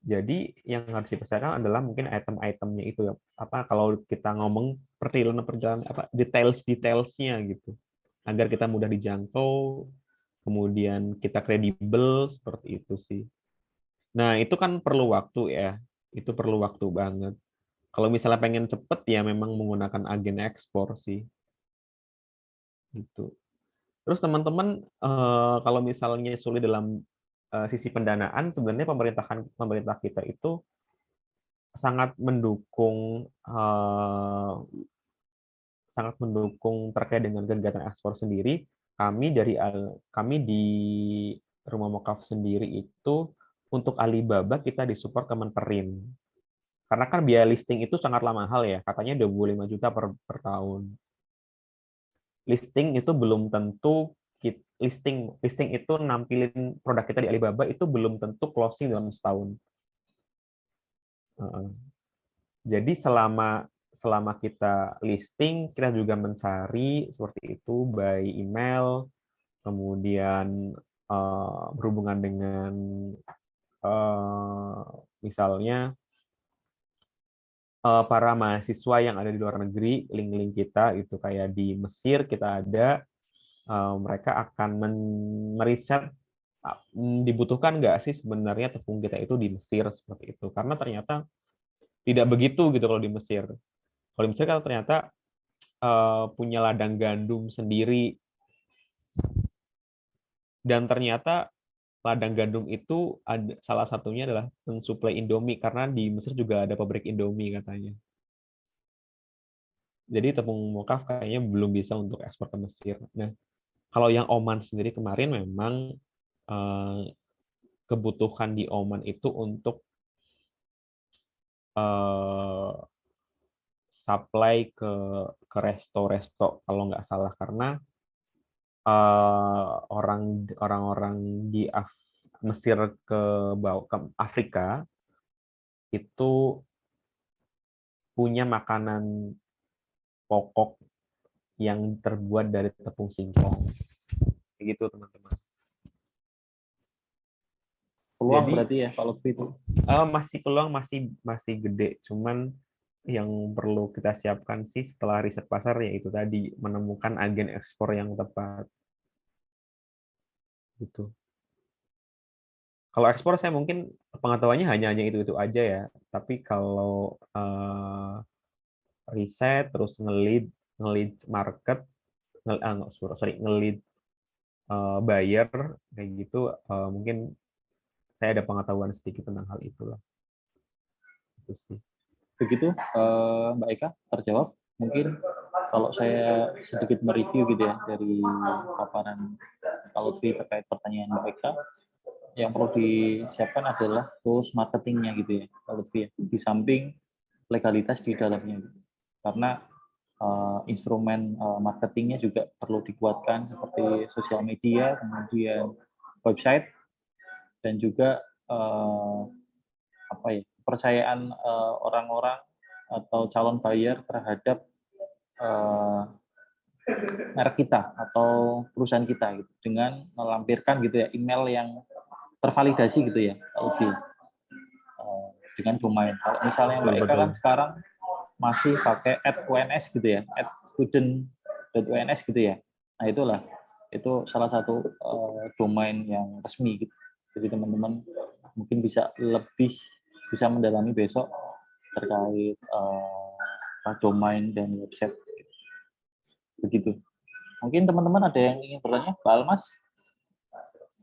Jadi yang harus dipersiapkan adalah mungkin item-itemnya itu, kalau kita ngomong perjalanan detailsnya gitu, agar kita mudah dijangkau, kemudian kita kredibel, seperti itu sih. Nah itu kan perlu waktu ya, itu perlu waktu banget. Kalau misalnya pengen cepet ya memang menggunakan agen ekspor sih. Gitu. Terus teman-teman kalau misalnya sulit dalam sisi pendanaan, sebenarnya pemerintah kita itu sangat mendukung terkait dengan kegiatan ekspor sendiri. Kami di Rumah Mokaf sendiri itu untuk Alibaba kita disupport Kemenperin. Karena kan biaya listing itu sangatlah mahal ya, katanya 25 juta per tahun. Listing itu belum tentu listing itu nampilin produk kita di Alibaba itu belum tentu closing dalam setahun. Jadi selama kita listing, kita juga mencari seperti itu by email, kemudian berhubungan dengan misalnya para mahasiswa yang ada di luar negeri, link-link kita itu kayak di Mesir kita ada, mereka akan meriset dibutuhkan nggak sih sebenarnya tepung kita itu di Mesir seperti itu, karena ternyata tidak begitu gitu kalau di Mesir. Kalau di Mesir kan ternyata punya ladang gandum sendiri, dan ternyata ladang gandum itu ada salah satunya adalah mensuplai Indomie karena di Mesir juga ada pabrik Indomie katanya. Jadi tepung mokaf kayaknya belum bisa untuk ekspor ke Mesir. Nah, kalau yang Oman sendiri kemarin memang kebutuhan di Oman itu untuk supply ke resto-resto kalau nggak salah, karena orang-orang di Mesir ke Afrika itu punya makanan pokok yang terbuat dari tepung singkong. Begitu teman-teman. Peluang Jadi, berarti ya kalau itu. masih peluang masih gede, cuman yang perlu kita siapkan sih setelah riset pasar yaitu tadi menemukan agen ekspor yang tepat. Gitu. Kalau ekspor saya mungkin pengetahuannya hanya itu aja ya. Tapi kalau riset terus nge-lead market, nge-lead buyer kayak gitu, mungkin saya ada pengetahuan sedikit tentang hal itulah. Itu sih. Begitu, Mbak Eka, terjawab. Mungkin kalau saya sedikit mereview gitu ya dari paparan Pak Lutfi terkait pertanyaan Mbak Eka, yang perlu disiapkan adalah tools marketingnya gitu ya, Pak Lutfi ya, di samping legalitas di dalamnya. Karena instrumen marketingnya juga perlu dikuatkan seperti sosial media, kemudian website, dan juga kepercayaan orang-orang atau calon buyer terhadap merek kita atau perusahaan kita gitu, dengan melampirkan gitu ya email yang tervalidasi gitu ya, dengan domain. Kalau misalnya Mbak Eka kan sekarang masih pakai @uns gitu ya, @student.uns gitu ya. Nah itulah, itu salah satu domain yang resmi gitu. Jadi teman-teman mungkin bisa mendalami besok terkait domain dan website. Begitu. Mungkin teman-teman ada yang ingin bertanya? Pak Almas?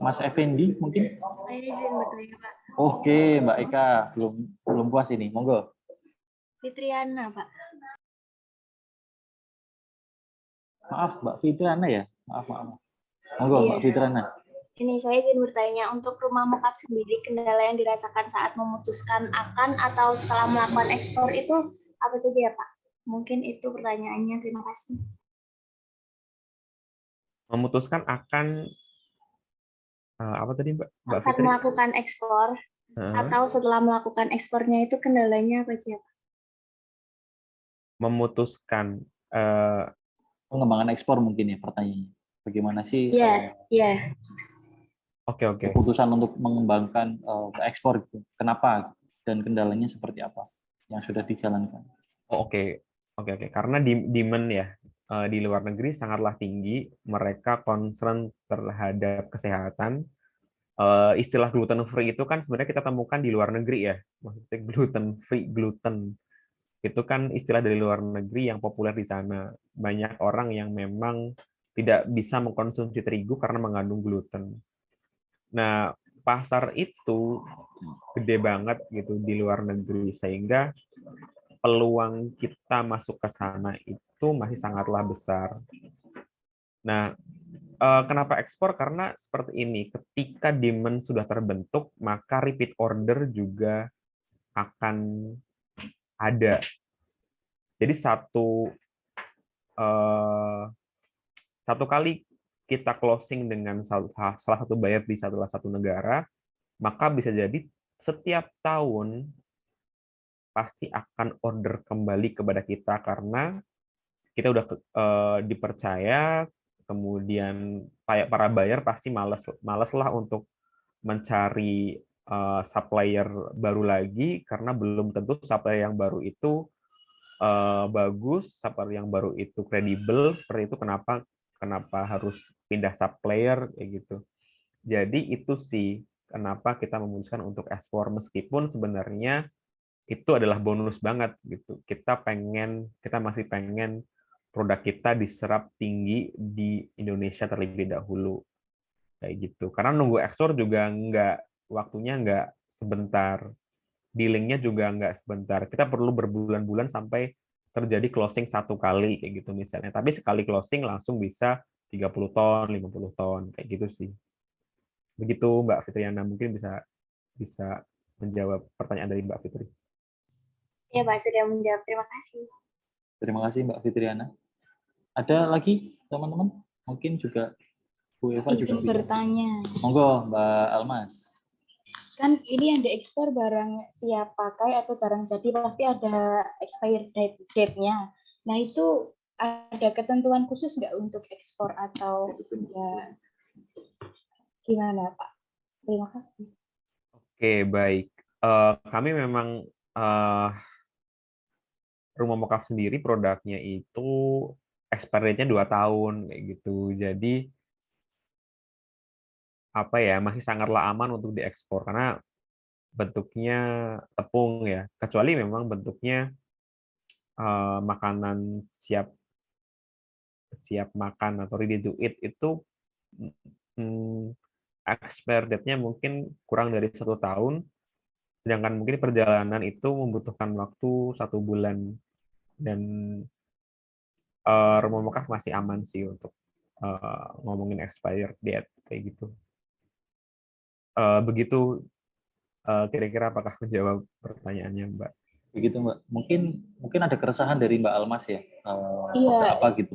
Mas Effendi mungkin? Saya izin bertanya, Pak. Oke, Mbak Eka belum puas ini, monggo. Fitriana, Pak. Maaf, Mbak Fitriana ya? Maaf. Monggo, Iya. Mbak Fitriana. Ini saya izin bertanya, untuk rumah mokaf sendiri, kendala yang dirasakan saat memutuskan akan atau setelah melakukan ekspor itu apa saja ya, Pak? Mungkin itu pertanyaannya. Terima kasih. Memutuskan akan apa tadi Mbak Akan Fitri? melakukan ekspor atau setelah melakukan ekspornya itu kendalanya apa saja, Pak? Memutuskan pengembangan ekspor mungkin ya pertanyaannya. Bagaimana sih Iya. Oke. keputusan untuk mengembangkan ekspor itu? Kenapa dan kendalanya seperti apa yang sudah dijalankan? Oke. Karena demand ya di luar negeri sangatlah tinggi, mereka concern terhadap kesehatan. Istilah gluten free itu kan sebenarnya kita temukan di luar negeri ya. Maksudnya gluten itu kan istilah dari luar negeri yang populer di sana. Banyak orang yang memang tidak bisa mengkonsumsi terigu karena mengandung gluten. Nah, pasar itu gede banget gitu di luar negeri, sehingga peluang kita masuk ke sana itu masih sangatlah besar. Nah, kenapa ekspor? Karena seperti ini, ketika demand sudah terbentuk, maka repeat order juga akan ada. Jadi satu kali kita closing dengan salah satu buyer di salah satu negara, maka bisa jadi setiap tahun pasti akan order kembali kepada kita karena kita udah dipercaya, kemudian para buyer pasti malas lah untuk mencari supplier baru lagi karena belum tentu supplier yang baru itu bagus, supplier yang baru itu kredibel. Seperti itu kenapa harus pindah supplier kayak gitu. Jadi itu sih kenapa kita memutuskan untuk ekspor, meskipun sebenarnya itu adalah bonus banget gitu. Kita masih pengen produk kita diserap tinggi di Indonesia terlebih dahulu. kayak gitu. Karena nunggu ekspor juga waktunya nggak sebentar, dealingnya juga nggak sebentar. Kita perlu berbulan-bulan sampai terjadi closing 1 kali kayak gitu misalnya. Tapi sekali closing langsung bisa 30 ton, 50 ton kayak gitu sih. Begitu Mbak Fitriana, mungkin bisa bisa menjawab pertanyaan dari Mbak Fitri. Ya, Pak, sudah menjawab. Terima kasih. Terima kasih Mbak Fitriana. Ada lagi teman-teman? Mungkin juga Bu Eva juga Izin bisa. bertanya. Monggo Mbak Almas. Kan ini yang diekspor barang siap pakai atau barang jadi pasti ada expired date-nya. Nah, itu ada ketentuan khusus nggak untuk ekspor atau ya gimana, Pak? Terima kasih. Oke, baik. Kami memang Rumah Mokaf sendiri produknya itu expiry date-nya 2 tahun kayak gitu. Jadi apa ya, masih sangatlah aman untuk diekspor karena bentuknya tepung ya. Kecuali memang bentuknya makanan siap makan atau ready to eat itu expiry date-nya mungkin kurang dari 1 tahun, sedangkan mungkin perjalanan itu membutuhkan waktu 1 bulan, dan Rumah Mokaf masih aman sih untuk ngomongin expired date kayak gitu. Begitu kira-kira apakah menjawab pertanyaannya Mbak? Begitu Mbak. Mungkin ada keresahan dari Mbak Almas ya. Iya. Produk apa gitu.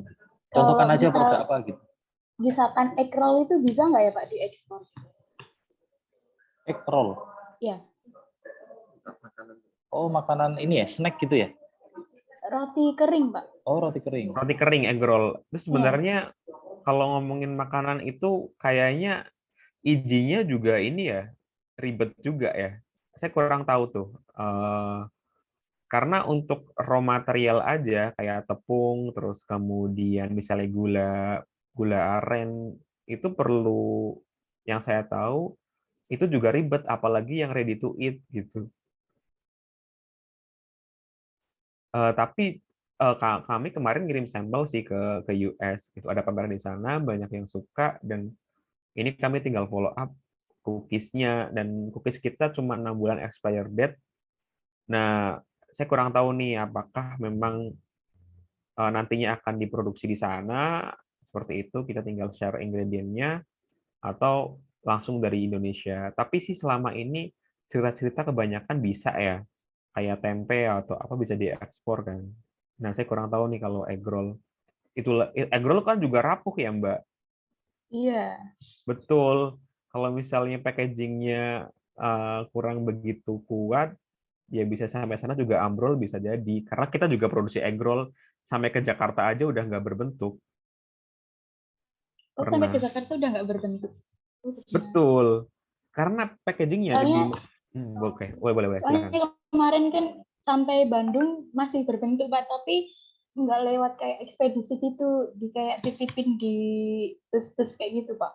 Contohkan aja misal- produk apa gitu. Misalkan egg roll itu bisa nggak ya Pak diekspor? Egg roll. Iya. Oh, makanan ini ya, snack gitu ya? Roti kering, Pak. Oh, roti kering. Roti kering, egg roll. Terus sebenarnya kalau ngomongin makanan itu kayaknya izinnya juga ini ya, ribet juga ya. Saya kurang tahu tuh. Karena untuk raw material aja kayak tepung, terus kemudian misalnya gula aren itu perlu, yang saya tahu itu juga ribet, apalagi yang ready to eat gitu. Tapi kami kemarin ngirim sampel sih ke US gitu. Ada pameran di sana, banyak yang suka, dan ini kami tinggal follow up cookies-nya, dan cookies kita cuma 6 bulan expire date. Nah, saya kurang tahu nih apakah memang nantinya akan diproduksi di sana seperti itu, kita tinggal share ingredientnya, atau langsung dari Indonesia. Tapi sih selama ini cerita-cerita kebanyakan bisa ya, kayak tempe atau apa bisa diekspor kan. Nah, saya kurang tahu nih kalau egg roll. Egg roll kan juga rapuh ya, Mbak? Iya. Betul. Kalau misalnya packagingnya kurang begitu kuat, ya bisa sampai sana juga ambrol bisa jadi. Karena kita juga produksi egg roll, sampai ke Jakarta aja udah nggak berbentuk. Oh, sampai ke Pernah. Jakarta udah nggak berbentuk. Betul. Karena packagingnya Soalnya- oke, boleh, silakan. Soalnya kemarin kan sampai Bandung masih berbentuk, Pak, tapi nggak lewat kayak ekspedisi gitu, kayak titipin di bus-bus kayak gitu, Pak.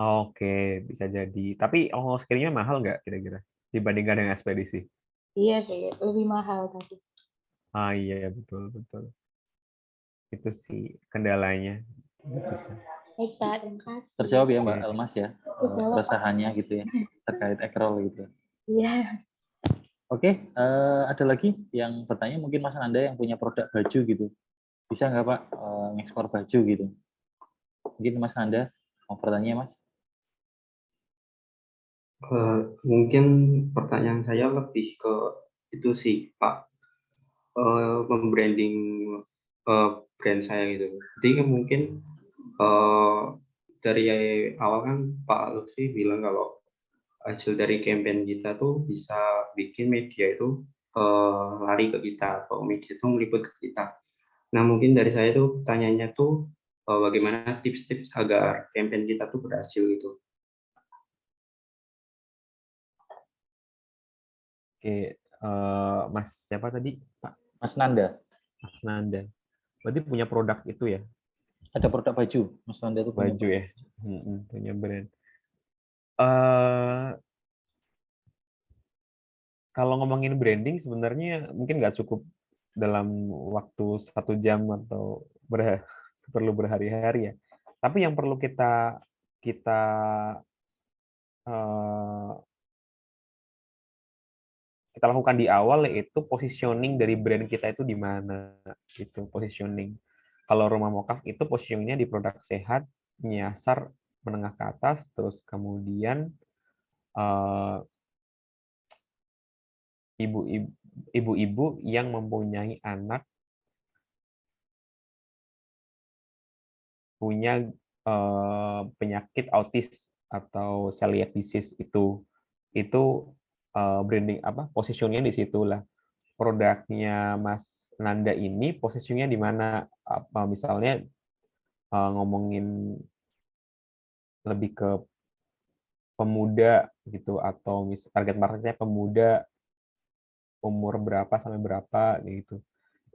Oke, bisa jadi. Tapi ongkos kirimnya mahal nggak kira-kira dibandingkan dengan ekspedisi? Iya sih, lebih mahal tadi. Ah iya, betul. Itu sih kendalanya. Baik, Pak, terima kasih. Terjawab ya Mbak Oke. Almas ya, Terjawab, Pak. keresahannya gitu ya, terkait egg roll gitu. Iya. Oke, ada lagi yang bertanya, mungkin Mas Anda yang punya produk baju gitu. Bisa nggak Pak ngekspor baju gitu? Mungkin Mas Anda mau bertanya, Mas? Mungkin pertanyaan saya lebih ke itu sih, Pak, membranding brand saya gitu. Jadi kan mungkin dari awal kan Pak Lutfi bilang kalau hasil dari campaign kita tuh bisa bikin media itu lari ke kita, atau media itu meliput ke kita. Nah, mungkin dari saya tuh pertanyaannya tuh bagaimana tips-tips agar campaign kita tuh berhasil gitu. Oke, Mas siapa tadi? Pak Mas Nanda, Mas Nanda. Berarti punya produk itu ya? ada produk baju. Mas Nanda itu punya Baju ya? Punya brand. Kalau ngomongin branding sebenarnya mungkin nggak cukup dalam waktu 1 jam atau perlu berhari-hari ya. Tapi yang perlu kita kita kita lakukan di awal, yaitu positioning dari brand kita itu di mana gitu, positioning. Kalau Rumah Mokaf itu positioningnya di produk sehat, nyasar menengah ke atas, terus kemudian ibu-ibu yang mempunyai anak punya penyakit autis atau celiac disease, itu branding positioningnya di situlah. Produknya Mas Nanda ini posisinya di mana? Misalnya ngomongin lebih ke pemuda gitu, atau target marketnya pemuda umur berapa sampai berapa gitu.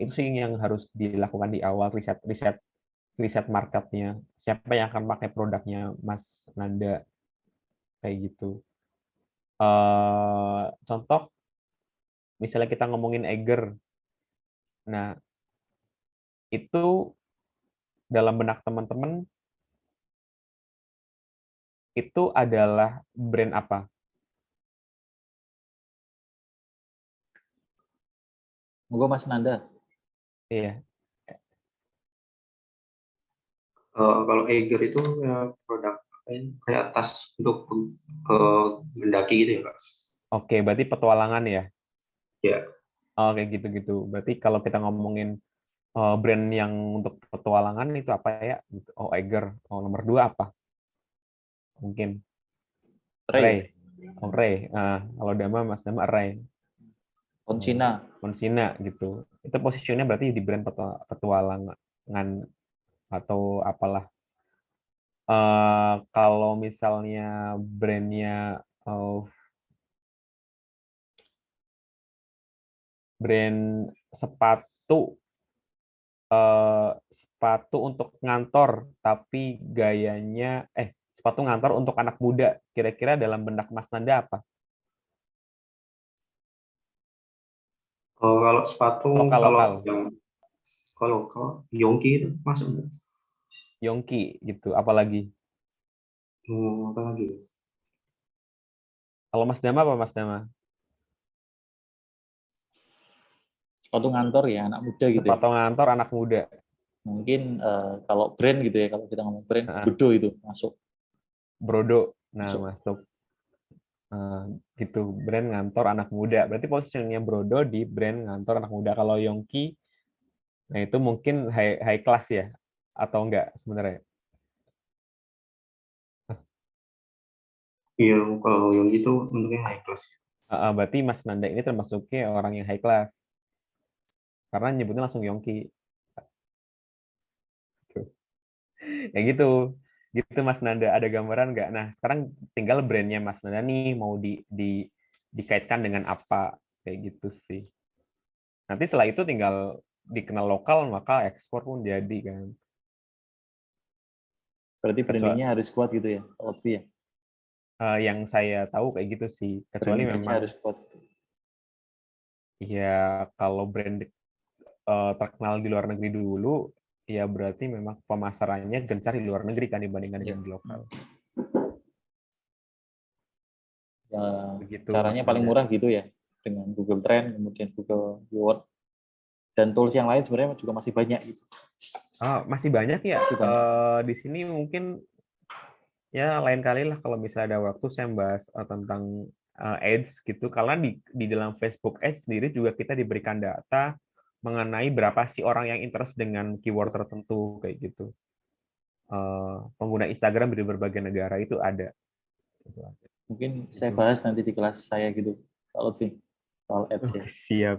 Itu sih yang harus dilakukan di awal, riset marketnya. Siapa yang akan pakai produknya Mas Nanda kayak gitu. Contoh misalnya kita ngomongin Eiger. Nah, itu dalam benak teman-teman itu adalah brand apa? Monggo Mas Nanda. Iya. Kalau Eiger itu ya produk kayak tas untuk mendaki gitu ya, Pak. Oke, berarti petualangan ya? Ya. Oke, gitu-gitu. Berarti kalau kita ngomongin brand yang untuk petualangan itu apa ya? Oh, Eiger. Oh, nomor 2 apa? Mungkin Ray. Oh, Ray. Kalau Dama, Mas Dama Ray. Konsina gitu. Itu posisinya berarti di brand petualangan atau apalah. Kalau misalnya brandnya brand sepatu untuk ngantor tapi gayanya sepatu ngantor untuk anak muda, kira-kira dalam benak Mas Nanda apa? Kalau sepatu lokal. Kalau Yongki itu masuk. Yongki gitu, apalagi? Apalagi? Kalau Mas Dama apa Mas Dama? Sepatu ngantor ya, anak muda gitu. Sepatu ngantor anak muda. Mungkin kalau brand gitu ya, kalau kita ngomong brand, Brodo itu masuk. Brodo, masuk. Gitu, brand ngantor anak muda. Berarti posisinya Brodo di brand ngantor anak muda. Kalau Yongki, nah itu mungkin high class ya, atau enggak sebenarnya? Iya, kalau Yongki itu bentuknya high class. Berarti Mas Nanda ini termasuknya orang yang high class, karena nyebutnya langsung Yongki. Ya gitu Mas Nanda, ada gambaran nggak? Nah sekarang tinggal brandnya Mas Nanda nih mau dikaitkan dengan apa, kayak gitu sih. Nanti setelah itu tinggal dikenal lokal, maka ekspor pun jadi kan. Berarti brandingnya harus kuat gitu ya, kalau ya. Yang saya tahu kayak gitu sih, kecuali memang harus kuat. Ya kalau brand terkenal di luar negeri dulu, ya berarti memang pemasarannya gencar di luar negeri kan dibandingkan dengan di lokal. Ya, begitu, caranya paling murah gitu ya, dengan Google Trend, kemudian Google Keyword, dan tools yang lain sebenarnya juga masih banyak gitu. Masih banyak ya. Di sini mungkin ya lain kali lah kalau misalnya ada waktu saya bahas tentang ads gitu, karena di dalam Facebook Ads sendiri juga kita diberikan data mengenai berapa sih orang yang interest dengan keyword tertentu kayak gitu. Pengguna Instagram di berbagai negara itu ada. Mungkin saya bahas nanti di kelas saya gitu, kalau soal ads ya. Siap.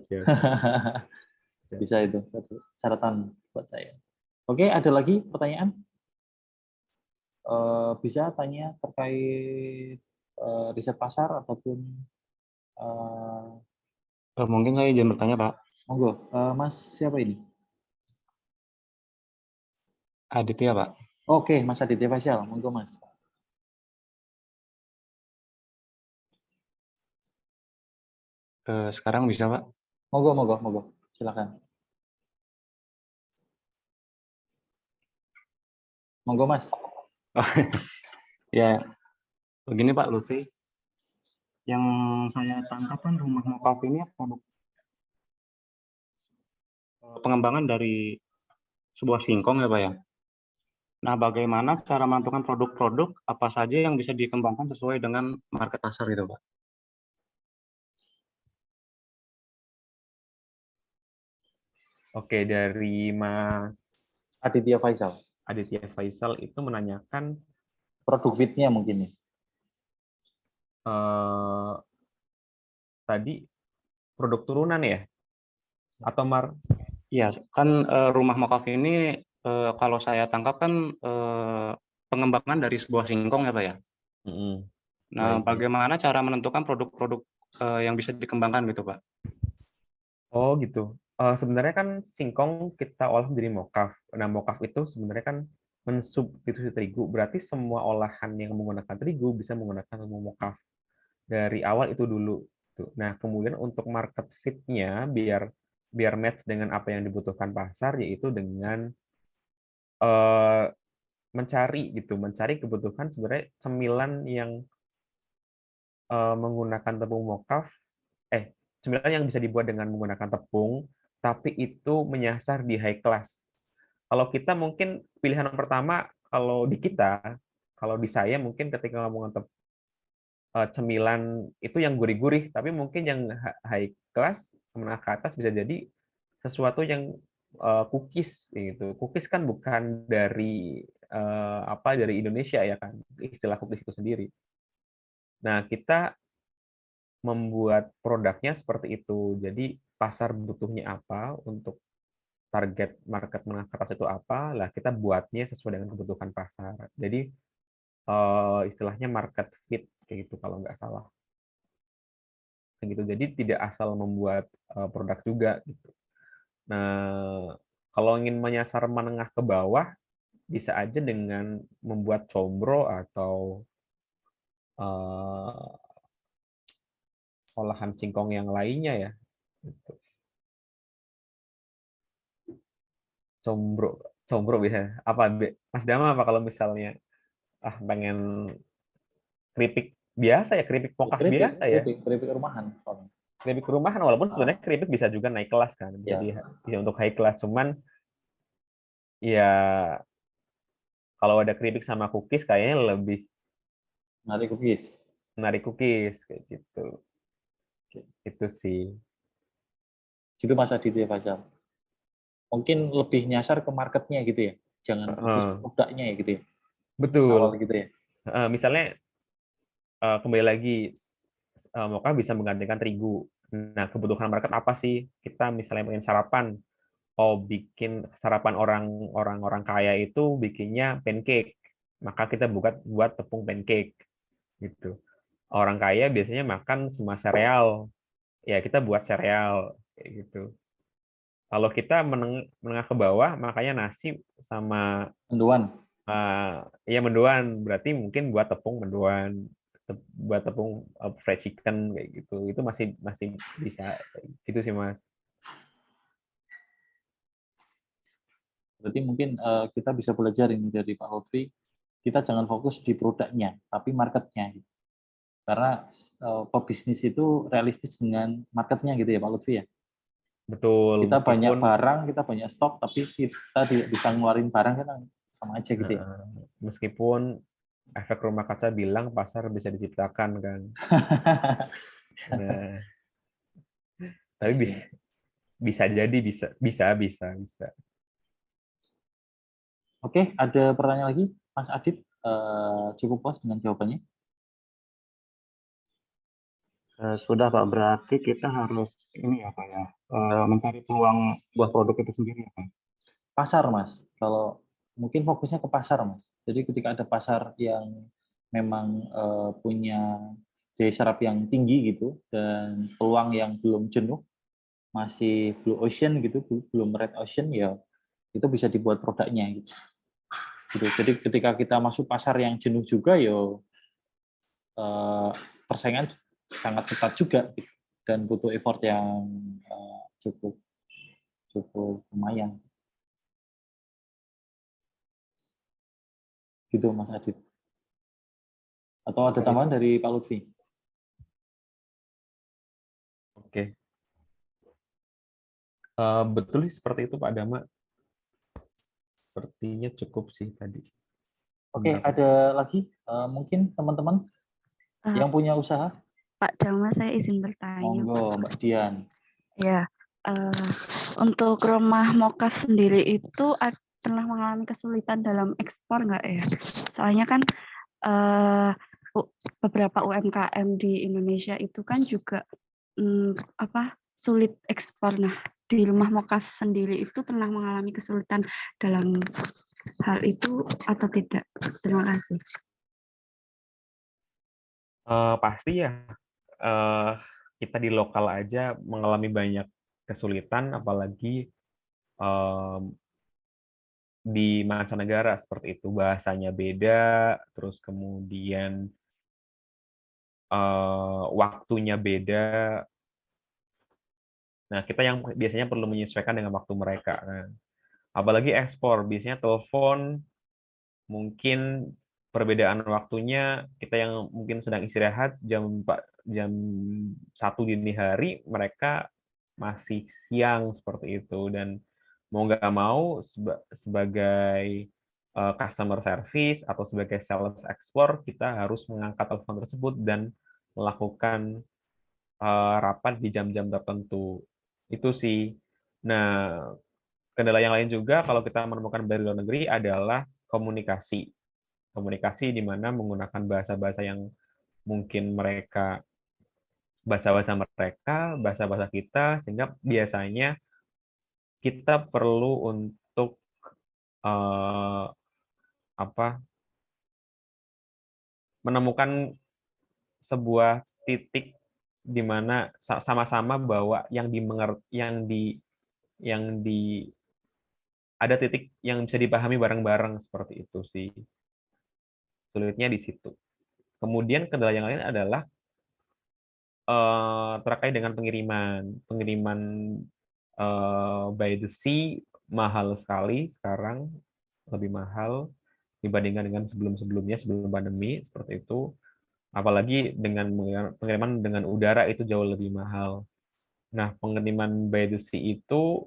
Bisa itu satu catatan buat saya. Oke, ada lagi pertanyaan? Bisa tanya terkait riset pasar ataupun mungkin saya izin bertanya, Pak. Monggo, Mas siapa ini? Aditya, Pak. Oke, Mas Aditya Faisal, monggo Mas. Sekarang bisa, Pak? Monggo, silakan. Monggo Mas. Ya, begini Pak Lutfi, yang saya tangkap kan rumah mokaf ini produk pengembangan dari sebuah singkong ya Pak ya. Nah, bagaimana cara menentukan produk-produk apa saja yang bisa dikembangkan sesuai dengan market pasar itu Pak? Oke, dari Mas Aditya Faisal. Aditya Faisal itu menanyakan Produk fitnya mungkin nih. tadi produk turunan ya? Atau Iya, kan rumah mokaf ini kalau saya tangkap kan pengembangan dari sebuah singkong ya Pak ya. Nah, Baik. bagaimana cara menentukan produk-produk yang bisa dikembangkan gitu Pak? Oh gitu. Sebenarnya kan singkong kita olah menjadi mokaf. Nah, mokaf itu sebenarnya kan mensubstitusi terigu. Berarti semua olahan yang menggunakan terigu bisa menggunakan ilmu mokaf. Dari awal itu dulu. Tuh. Nah, kemudian untuk market fit-nya biar match dengan apa yang dibutuhkan pasar, yaitu dengan mencari kebutuhan sebenarnya cemilan yang menggunakan tepung mokaf, cemilan yang bisa dibuat dengan menggunakan tepung, tapi itu menyasar di high class. Kalau kita mungkin pilihan pertama, kalau di saya mungkin ketika ngomong cemilan itu yang gurih-gurih, tapi mungkin yang high class, menengah ke atas bisa jadi sesuatu yang cookies gitu. Cookies kan bukan dari dari Indonesia ya kan, istilah cookies itu sendiri. Nah, kita membuat produknya seperti itu. Jadi pasar butuhnya apa untuk target market menengah ke atas itu apa, lah kita buatnya sesuai dengan kebutuhan pasar. Jadi istilahnya market fit kayak gitu kalau nggak salah. Kayak gitu. Jadi tidak asal membuat produk juga gitu. Nah, kalau ingin menyasar menengah ke bawah bisa aja dengan membuat combro atau olahan singkong yang lainnya ya. Gitu. Combro bisa apa Mas Dama apa kalau misalnya pengen keripik biasa ya, keripik mokaf biasa ya, Keripik rumahan. keripik rumahan, walaupun sebenarnya keripik bisa juga naik kelas kan, bisa bisa untuk high class, cuman ya kalau ada keripik sama cookies kayaknya lebih menarik cookies kayak gitu. Itu sih. Gitu Mas Aditya Faisal. Mungkin lebih nyasar ke marketnya gitu ya, jangan fokus ke produknya ya gitu ya. Betul. Awal gitu ya. Misalnya kembali lagi mokaf bisa menggantikan terigu. Nah, kebutuhan market apa sih? Kita misalnya pengen sarapan, bikin sarapan orang kaya itu bikinnya pancake, maka kita buat tepung pancake gitu. Orang kaya biasanya makan semua sereal, ya kita buat sereal kayak gitu. Kalau kita menengah ke bawah, makanya nasi sama mendoan. Ya mendoan, berarti mungkin buat tepung mendoan, buat tepung fried chicken kayak gitu. Itu masih bisa gitu sih Mas. Berarti mungkin kita bisa belajar ini dari Pak Lutfi, kita jangan fokus di produknya, tapi marketnya. Karena pebisnis itu realistis dengan marketnya gitu ya Pak Lutfi ya. Betul. Kita banyak barang, kita banyak stok, tapi kita tidak bisa ngeluarin barang kan sama aja gitu ya. Meskipun efek rumah kaca bilang pasar bisa diciptakan kan. Nah, tapi bisa jadi bisa. Oke, ada pertanyaan lagi, Mas Adit? Cukup puas dengan jawabannya? Sudah Pak, berarti kita harus ini ya Pak ya, mencari peluang buat produk itu sendiri ya Pak. Pasar Mas, kalau mungkin fokusnya ke pasar Mas. Jadi ketika ada pasar yang memang punya daya serap yang tinggi gitu dan peluang yang belum jenuh, masih blue ocean gitu, belum red ocean ya, itu bisa dibuat produknya gitu. Jadi ketika kita masuk pasar yang jenuh juga yo persaingan sangat ketat juga gitu, dan butuh effort yang cukup lumayan. Gitu Mas Adit. Atau ada tambahan dari Pak Lutfi? Oke. Betul sih seperti itu Pak Dama. Sepertinya cukup sih tadi. Oke, Benar. ada lagi mungkin teman-teman yang punya usaha? Pak Dama, saya izin bertanya. Monggo, Mbak Dian. Ya, untuk rumah mokaf sendiri itu pernah mengalami kesulitan dalam ekspor nggak ya? Soalnya kan beberapa UMKM di Indonesia itu kan juga sulit ekspor. Nah, di rumah mokaf sendiri itu pernah mengalami kesulitan dalam hal itu atau tidak? Terima kasih. Pasti ya. Kita di lokal aja mengalami banyak kesulitan, apalagi di mancanegara seperti itu, bahasanya beda, terus kemudian waktunya beda. Nah, kita yang biasanya perlu menyesuaikan dengan waktu mereka. Nah, apalagi ekspor, biasanya telepon, mungkin perbedaan waktunya, kita yang mungkin sedang istirahat jam 1 dini hari, mereka masih siang seperti itu. Dan mau nggak mau sebagai customer service atau sebagai sales ekspor, kita harus mengangkat telepon tersebut dan melakukan rapat di jam-jam tertentu. Itu sih. Nah, kendala yang lain juga kalau kita menemukan dari luar negeri adalah komunikasi. Komunikasi di mana menggunakan bahasa-bahasa yang mungkin bahasa-bahasa kita, sehingga biasanya kita perlu untuk menemukan sebuah titik di mana sama-sama bahwa ada titik yang bisa dipahami bareng-bareng, seperti itu sih. Sulitnya di situ. Kemudian kendala yang lain adalah terkait dengan pengiriman by the sea mahal sekali sekarang, lebih mahal dibandingkan dengan sebelum-sebelumnya, sebelum pandemi seperti itu. Apalagi dengan pengiriman dengan udara itu jauh lebih mahal. Nah, pengiriman by the sea itu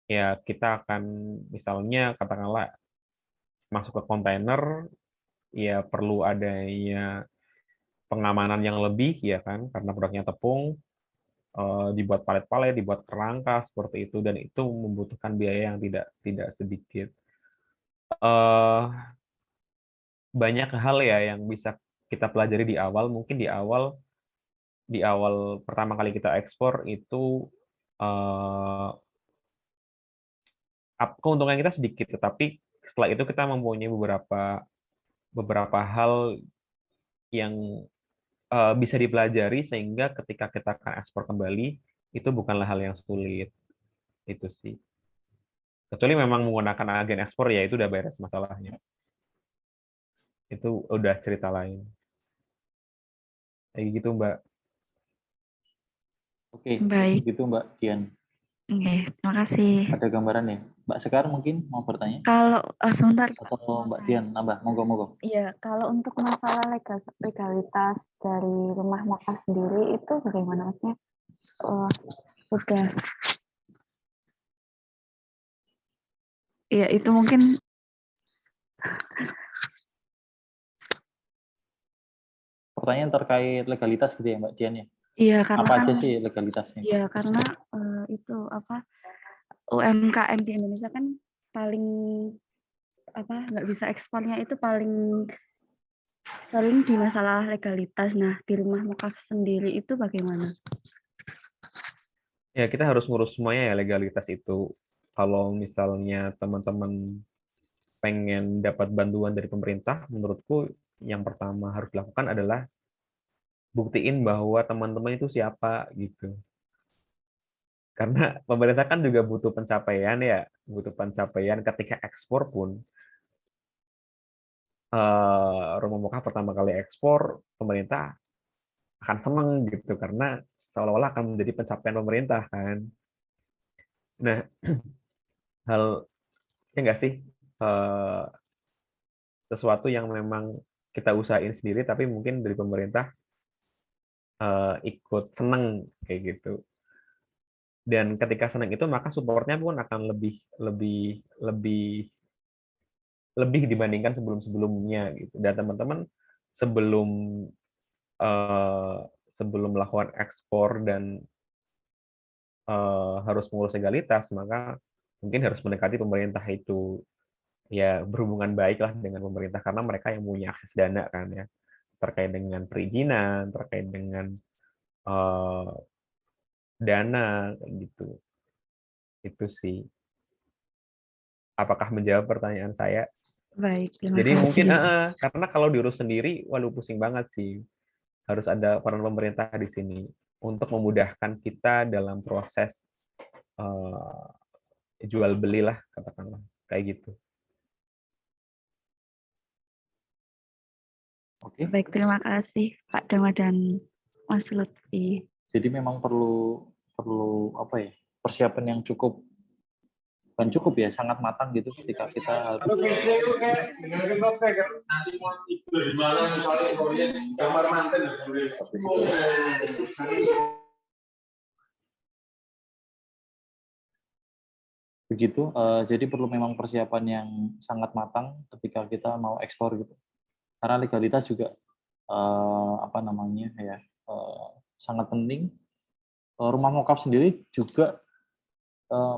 ya kita akan misalnya katakanlah masuk ke kontainer, ya perlu adanya pengamanan yang lebih ya kan, karena produknya tepung, dibuat palet-palet, dibuat kerangka seperti itu, dan itu membutuhkan biaya yang tidak sedikit. Banyak hal ya yang bisa kita pelajari di awal. Mungkin di awal pertama kali kita ekspor itu keuntungan kita sedikit, tetapi setelah itu kita mempunyai beberapa hal yang bisa dipelajari, sehingga ketika kita akan ekspor kembali itu bukanlah hal yang sulit. Itu sih. Kecuali memang menggunakan agen ekspor, ya itu udah beres masalahnya. Itu udah cerita lain. Kayak gitu, Mbak. Oke, Baik. gitu Mbak Dian. Oke, terima kasih. Ada gambaran ya? Mbak Sekar mungkin mau bertanya? Kalau sebentar. Atau Mbak Dian nambah, monggo. Iya, kalau untuk masalah legalitas dari rumah makan sendiri itu bagaimana, maksudnya? Sudah. Iya, itu mungkin. Pertanyaan terkait legalitas gitu ya Mbak Dian ya? Iya, karena apa aja sih legalitasnya? Iya, karena itu UMKM di Indonesia kan paling nggak bisa ekspornya itu paling sering di masalah legalitas. Nah, di rumah mokaf sendiri itu bagaimana? Ya, kita harus ngurus semuanya ya legalitas itu. Kalau misalnya teman-teman pengen dapat bantuan dari pemerintah, menurutku yang pertama harus dilakukan adalah buktiin bahwa teman-teman itu siapa gitu. Karena pemerintah kan juga butuh pencapaian ya, butuh pencapaian ketika ekspor pun. Rumah mokaf pertama kali ekspor, pemerintah akan seneng gitu karena seolah-olah akan menjadi pencapaian pemerintah kan. Nah, hal ya nggak sih, sesuatu yang memang kita usahain sendiri, tapi mungkin dari pemerintah ikut seneng kayak gitu. Dan ketika senang itu maka supportnya pun akan lebih dibandingkan sebelum-sebelumnya gitu. Dan teman-teman sebelum melakukan ekspor dan harus mengurus legalitas, maka mungkin harus mendekati pemerintah itu, ya berhubungan baiklah dengan pemerintah karena mereka yang punya akses dana kan ya, terkait dengan perizinan, terkait dengan dana kayak gitu. Itu sih. Apakah menjawab pertanyaan saya? Baik, terima Jadi kasih. mungkin karena kalau diurus sendiri, waduh pusing banget sih. Harus ada peran pemerintah di sini untuk memudahkan kita dalam proses jual beli lah, katakanlah kayak gitu. Oke. Baik, terima kasih Pak Dama dan Mas Lutfi. Jadi memang perlu apa ya, persiapan yang bukan cukup ya, sangat matang gitu ketika kita harus begitu. Jadi perlu memang persiapan yang sangat matang ketika kita mau ekspor gitu. Karena legalitas juga apa namanya ya, sangat penting. Rumah mokaf sendiri juga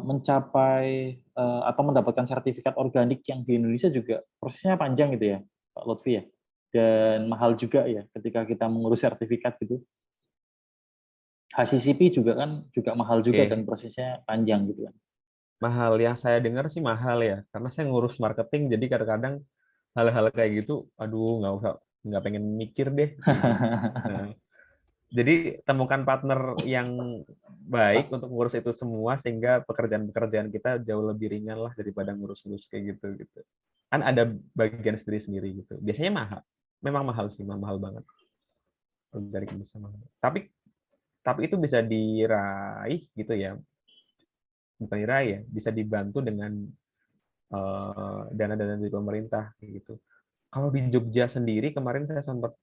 mencapai atau mendapatkan sertifikat organik yang di Indonesia juga prosesnya panjang gitu ya, Pak Lutfi ya, dan mahal juga ya ketika kita mengurus sertifikat gitu. HACCP juga kan mahal juga dan prosesnya panjang gitu kan. Mahal, yang saya dengar sih mahal ya, karena saya ngurus marketing, jadi kadang-kadang hal-hal kayak gitu, aduh nggak pengen mikir deh. Nah, jadi temukan partner yang baik untuk ngurus itu semua sehingga pekerjaan-pekerjaan kita jauh lebih ringan lah daripada ngurus-ngurus kayak gitu. Kan ada bagian sendiri-sendiri gitu. Biasanya mahal, memang mahal sih, mahal banget. Dari bisa mahal. Tapi itu bisa diraih gitu ya. Bukan diraih ya, bisa dibantu dengan dana-dana dari pemerintah gitu. Kalau di Jogja sendiri kemarin saya sempat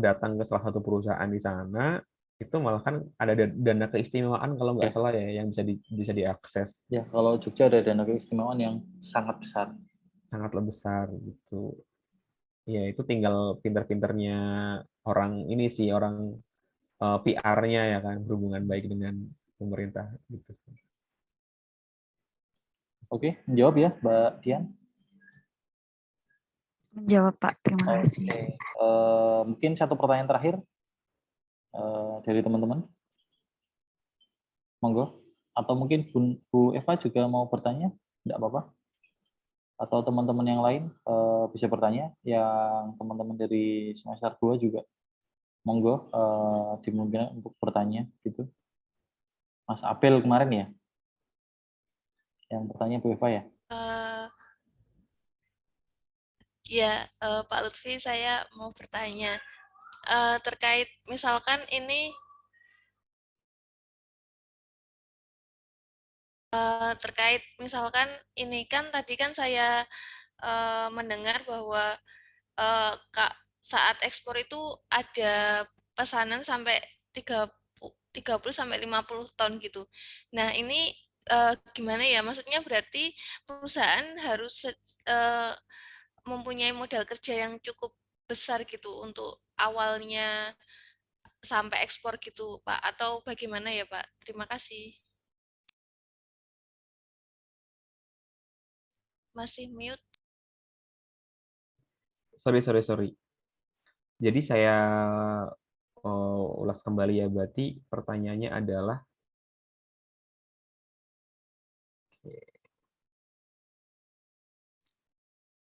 datang ke salah satu perusahaan di sana, itu malah kan ada dana keistimewaan kalau nggak salah ya yang bisa diakses. Ya, kalau Jogja ada dana keistimewaan yang sangat besar. Sangatlah besar gitu. Ya itu tinggal pinter-pinternya orang ini sih, orang PR-nya ya kan, berhubungan baik dengan pemerintah gitu. Oke, menjawab ya, Mbak Dian? Menjawab Pak, terima kasih. Mungkin satu pertanyaan terakhir dari teman-teman. Monggo. Atau mungkin Bu Eva juga mau bertanya? Tidak apa-apa. Atau teman-teman yang lain bisa bertanya. Yang teman-teman dari semester 2 juga. Monggo dimungkinkan untuk bertanya gitu. Mas Apel kemarin ya? Yang bertanya Bu Eva ya? Ya, Pak Lutfi, saya mau bertanya terkait misalkan ini kan tadi kan saya mendengar bahwa saat ekspor itu ada pesanan sampai 30 sampai 50 ton gitu. Nah, ini gimana ya? Maksudnya berarti perusahaan harus mempunyai modal kerja yang cukup besar gitu untuk awalnya sampai ekspor gitu, Pak. Atau bagaimana ya, Pak? Terima kasih. Masih mute. Sorry. Jadi saya ulas kembali ya, berarti pertanyaannya adalah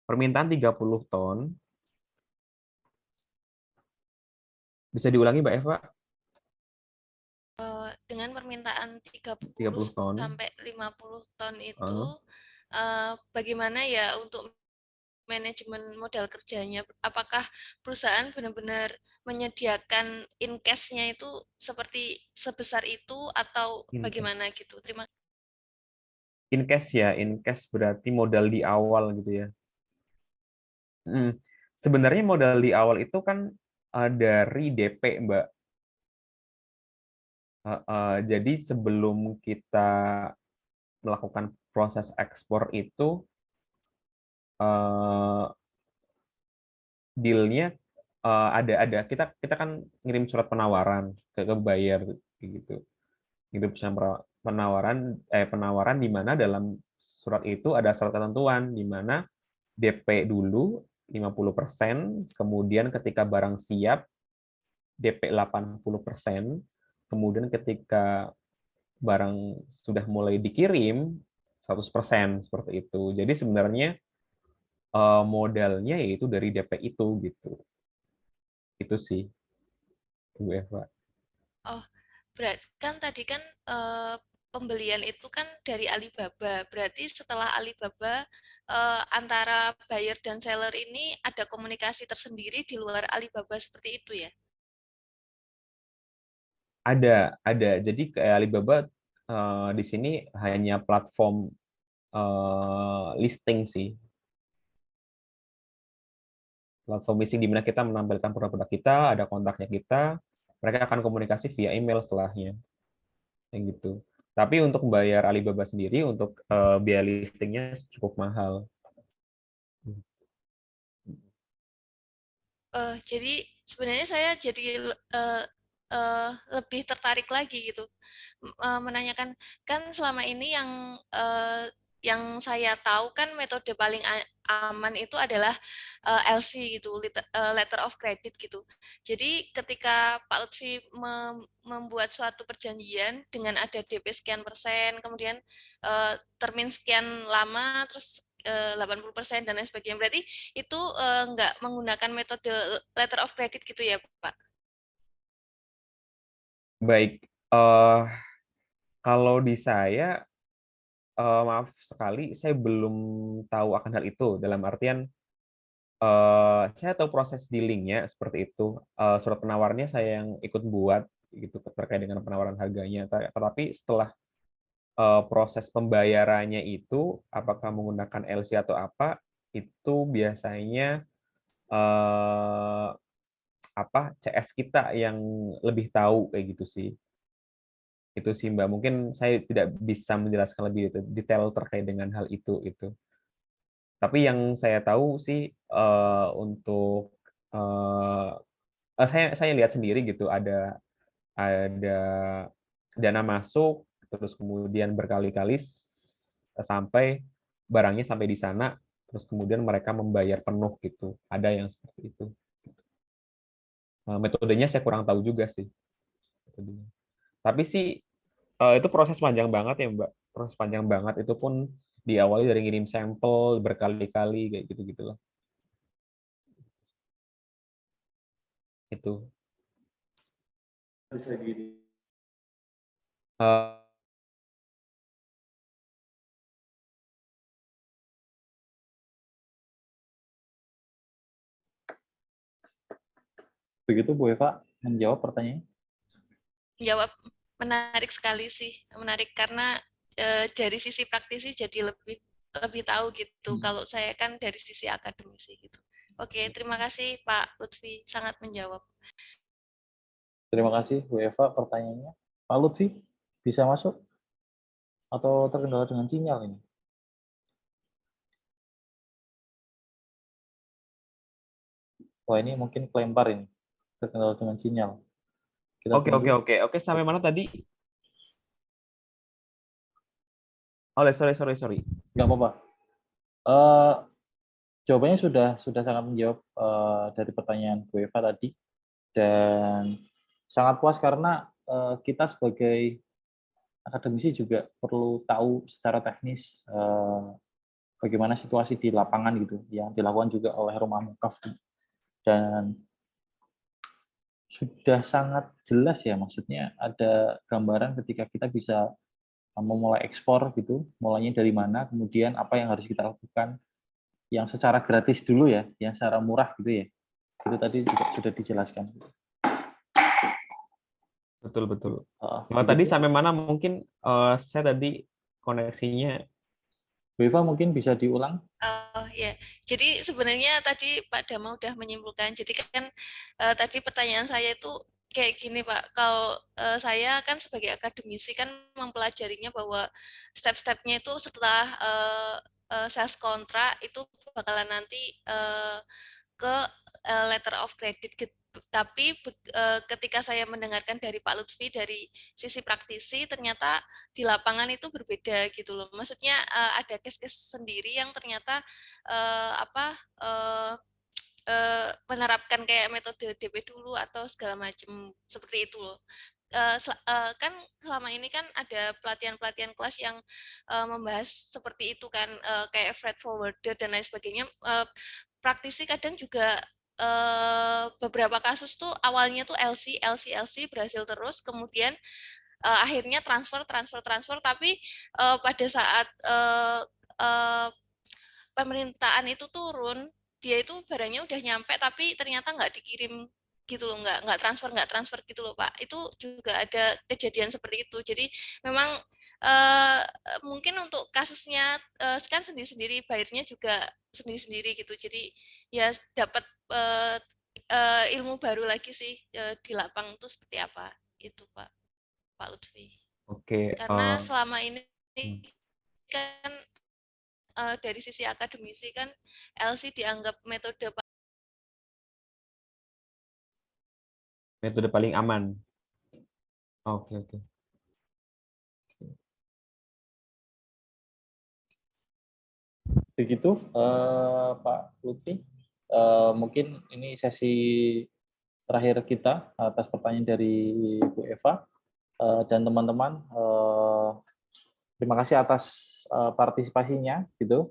permintaan 30 ton. Bisa diulangi Mbak Eva? Dengan permintaan 30 ton sampai 50 ton itu bagaimana ya untuk manajemen modal kerjanya? Apakah perusahaan benar-benar menyediakan in cash-nya itu seperti sebesar itu atau bagaimana gitu? Terima kasih. In cash ya, in cash berarti modal di awal gitu ya. Sebenarnya modal di awal itu kan dari DP, Mbak. Jadi sebelum kita melakukan proses ekspor itu, deal-nya ada kita kan ngirim surat penawaran ke buyer gitu. Ngirim penawaran di mana dalam surat itu ada syarat ketentuan di mana DP dulu 50%, kemudian ketika barang siap DP 80%, kemudian ketika barang sudah mulai dikirim 100% seperti itu. Jadi sebenarnya modalnya yaitu dari DP itu gitu. Itu sih, Bu Eva. Oh, berarti kan tadi kan pembelian itu kan dari Alibaba. Berarti setelah Alibaba antara buyer dan seller ini ada komunikasi tersendiri di luar Alibaba seperti itu ya? Ada. Jadi kayak Alibaba di sini hanya platform listing sih. Platform listing di mana kita menampilkan produk-produk kita, ada kontaknya kita, mereka akan komunikasi via email setelahnya. Kayak gitu. Tapi untuk bayar Alibaba sendiri, untuk biaya listingnya cukup mahal. Jadi sebenarnya saya jadi lebih tertarik lagi gitu menanyakan, kan selama ini yang saya tahu kan metode paling aman itu adalah LC gitu, letter of credit gitu. Jadi ketika Pak Lutfi membuat suatu perjanjian dengan ada DP sekian persen, kemudian termin sekian lama, terus 80% dan lain sebagainya, berarti itu nggak menggunakan metode letter of credit gitu ya, Pak? Baik, kalau di saya, maaf sekali, saya belum tahu akan hal itu. Dalam artian, saya tahu proses dealingnya seperti itu. Surat penawarnya saya yang ikut buat, gitu terkait dengan penawaran harganya. Tetapi setelah proses pembayarannya itu, apakah menggunakan LC atau apa, itu biasanya CS kita yang lebih tahu kayak gitu sih. Itu sih Mbak, mungkin saya tidak bisa menjelaskan lebih detail terkait dengan hal itu. Tapi yang saya tahu sih untuk saya lihat sendiri gitu, ada dana masuk, terus kemudian berkali-kali sampai barangnya sampai di sana, terus kemudian mereka membayar penuh gitu. Ada yang seperti itu. Metodenya saya kurang tahu juga sih. Tapi sih itu proses panjang banget ya Mbak. Proses panjang banget, itu pun diawali dari ngirim sampel berkali-kali kayak gitu-gitu loh. Itu. Begitu Bu Eva menjawab pertanyaannya? Jawab, menarik sekali sih, menarik karena dari sisi praktisi jadi lebih tahu gitu. Kalau saya kan dari sisi akademisi gitu. Oke, terima kasih Pak Lutfi, sangat menjawab. Terima kasih Bu Eva pertanyaannya. Pak Lutfi bisa masuk atau terkendala dengan sinyal ini? Wah, ini mungkin kelempar ini, terkendala dengan sinyal. Oke. Sampai mana tadi? Oh, sorry. Nggak apa-apa. Jawabannya sudah sangat menjawab dari pertanyaan Bu Eva tadi, dan sangat puas karena kita sebagai akademisi juga perlu tahu secara teknis bagaimana situasi di lapangan gitu, yang dilakukan juga oleh Rumah Mukaf, dan sudah sangat jelas ya, maksudnya ada gambaran ketika kita bisa memulai ekspor gitu, mulainya dari mana, kemudian apa yang harus kita lakukan, yang secara gratis dulu ya, yang secara murah gitu ya, itu tadi juga sudah dijelaskan. Betul. Tadi sampai mana mungkin saya tadi koneksinya Bu Eva mungkin bisa diulang. Oh ya, jadi sebenarnya tadi Pak Dama udah menyimpulkan. Jadi kan tadi pertanyaan saya itu kayak gini Pak, kalau saya kan sebagai akademisi kan mempelajarinya bahwa step-stepnya itu setelah sales kontrak itu bakalan nanti ke letter of credit. Tapi ketika saya mendengarkan dari Pak Lutfi dari sisi praktisi, ternyata di lapangan itu berbeda gitu loh. Maksudnya ada case-case sendiri yang ternyata menerapkan kayak metode DP dulu atau segala macam seperti itu loh. Kan selama ini kan ada pelatihan-pelatihan kelas yang membahas seperti itu kan, kayak freight forwarder dan lain sebagainya. Praktisi kadang juga beberapa kasus tuh awalnya tuh LC berhasil terus, kemudian akhirnya transfer, tapi pada saat pemerintahan itu turun, dia itu barangnya udah nyampe tapi ternyata nggak dikirim gitu loh, nggak transfer gitu loh Pak. Itu juga ada kejadian seperti itu. Jadi memang mungkin untuk kasusnya kan sendiri-sendiri, bayarnya juga sendiri-sendiri gitu. Jadi ya dapat ilmu baru lagi sih di lapang itu seperti apa itu Pak Lutfi. Oke. Karena selama ini kan dari sisi akademisi kan LC dianggap metode paling aman. Oke. Begitu Pak Lutfi. Mungkin ini sesi terakhir kita atas pertanyaan dari Bu Eva dan teman-teman. Terima kasih atas partisipasinya gitu.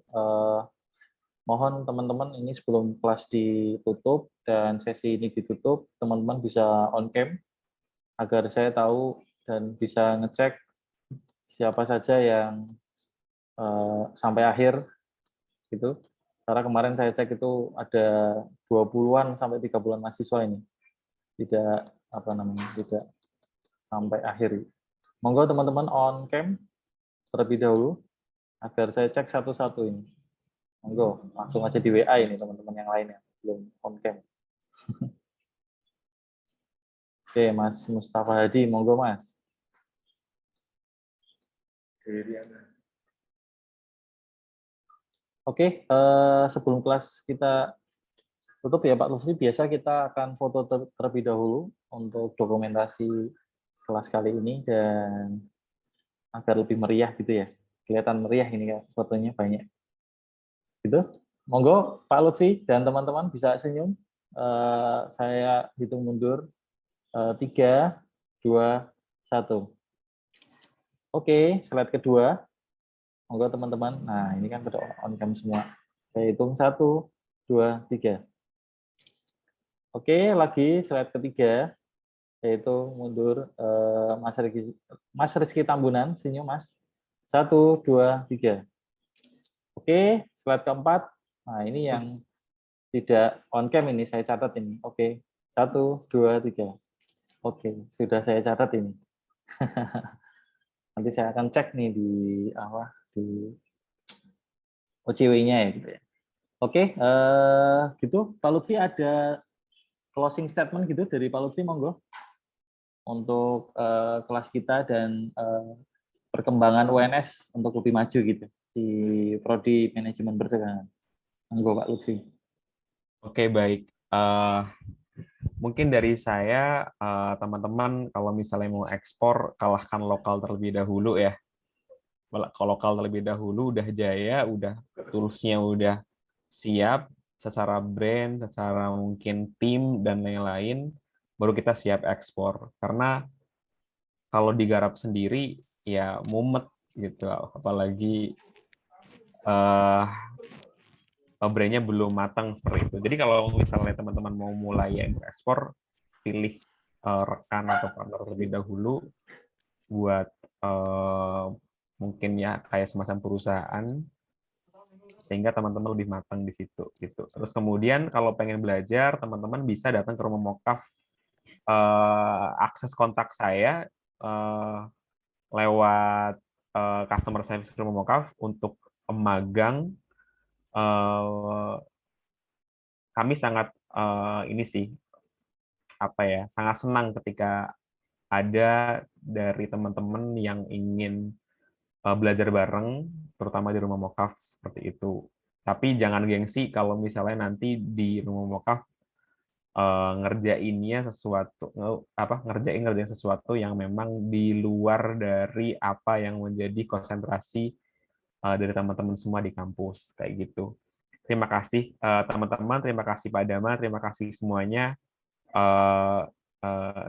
Mohon teman-teman ini sebelum kelas ditutup dan sesi ini ditutup, teman-teman bisa on cam agar saya tahu dan bisa ngecek siapa saja yang sampai akhir gitu. Karena kemarin saya cek itu ada 20-an sampai 30-an mahasiswa ini tidak tidak sampai akhir. Monggo teman-teman on cam terlebih dahulu agar saya cek satu-satu ini. Monggo langsung aja di WA ini teman-teman yang lainnya belum on cam. Oke, Mas Mustafa Hadi, monggo Mas. Oke, sebelum kelas kita tutup ya Pak Lutfi, biasa kita akan foto terlebih dahulu untuk dokumentasi kelas kali ini dan agar lebih meriah gitu ya. Kelihatan meriah ini kan, fotonya banyak. Gitu. Monggo Pak Lutfi dan teman-teman bisa senyum. Saya hitung mundur. 3, 2, 1. Oke, slide kedua. Monggo teman-teman. Nah, ini kan pada on cam semua. Saya hitung 1, 2, 3. Oke, lagi slide ketiga, yaitu mundur Mas Rizky Tambunan, senyum Mas. 1, 2, 3. Oke, slide keempat. Nah, ini yang tidak on cam ini, saya catat ini. Oke, 1, 2, 3. Oke, sudah saya catat ini. Nanti saya akan cek nih di OCW-nya ya gitu ya. Oke, gitu. Pak Lutfi ada closing statement gitu dari Pak Lutfi, monggo untuk kelas kita dan perkembangan UNS untuk lebih maju gitu di prodi manajemen perdagangan. Monggo Pak Lutfi. Oke, baik. Mungkin dari saya, teman-teman kalau misalnya mau ekspor, kalahkan lokal terlebih dahulu ya. Kalau lokal terlebih dahulu udah jaya, udah tools-nya udah siap, secara brand, secara mungkin tim, dan lain-lain, baru kita siap ekspor. Karena kalau digarap sendiri, ya mumet gitu. Apalagi brand-nya belum matang seperti itu. Jadi kalau misalnya teman-teman mau mulai ekspor, pilih rekan atau partner terlebih dahulu buat mungkin ya kayak semacam perusahaan, sehingga teman-teman lebih matang di situ gitu. Terus kemudian kalau pengen belajar, teman-teman bisa datang ke rumah Mokaf. Akses kontak saya lewat customer service Rumah Mokaf untuk magang, kami sangat ini sih sangat senang ketika ada dari teman-teman yang ingin belajar bareng, terutama di Rumah Mokaf seperti itu. Tapi jangan gengsi kalau misalnya nanti di Rumah Mokaf ngerjain sesuatu yang memang di luar dari apa yang menjadi konsentrasi dari teman-teman semua di kampus kayak gitu. Terima kasih teman-teman, terima kasih Pak Dama, terima kasih semuanya.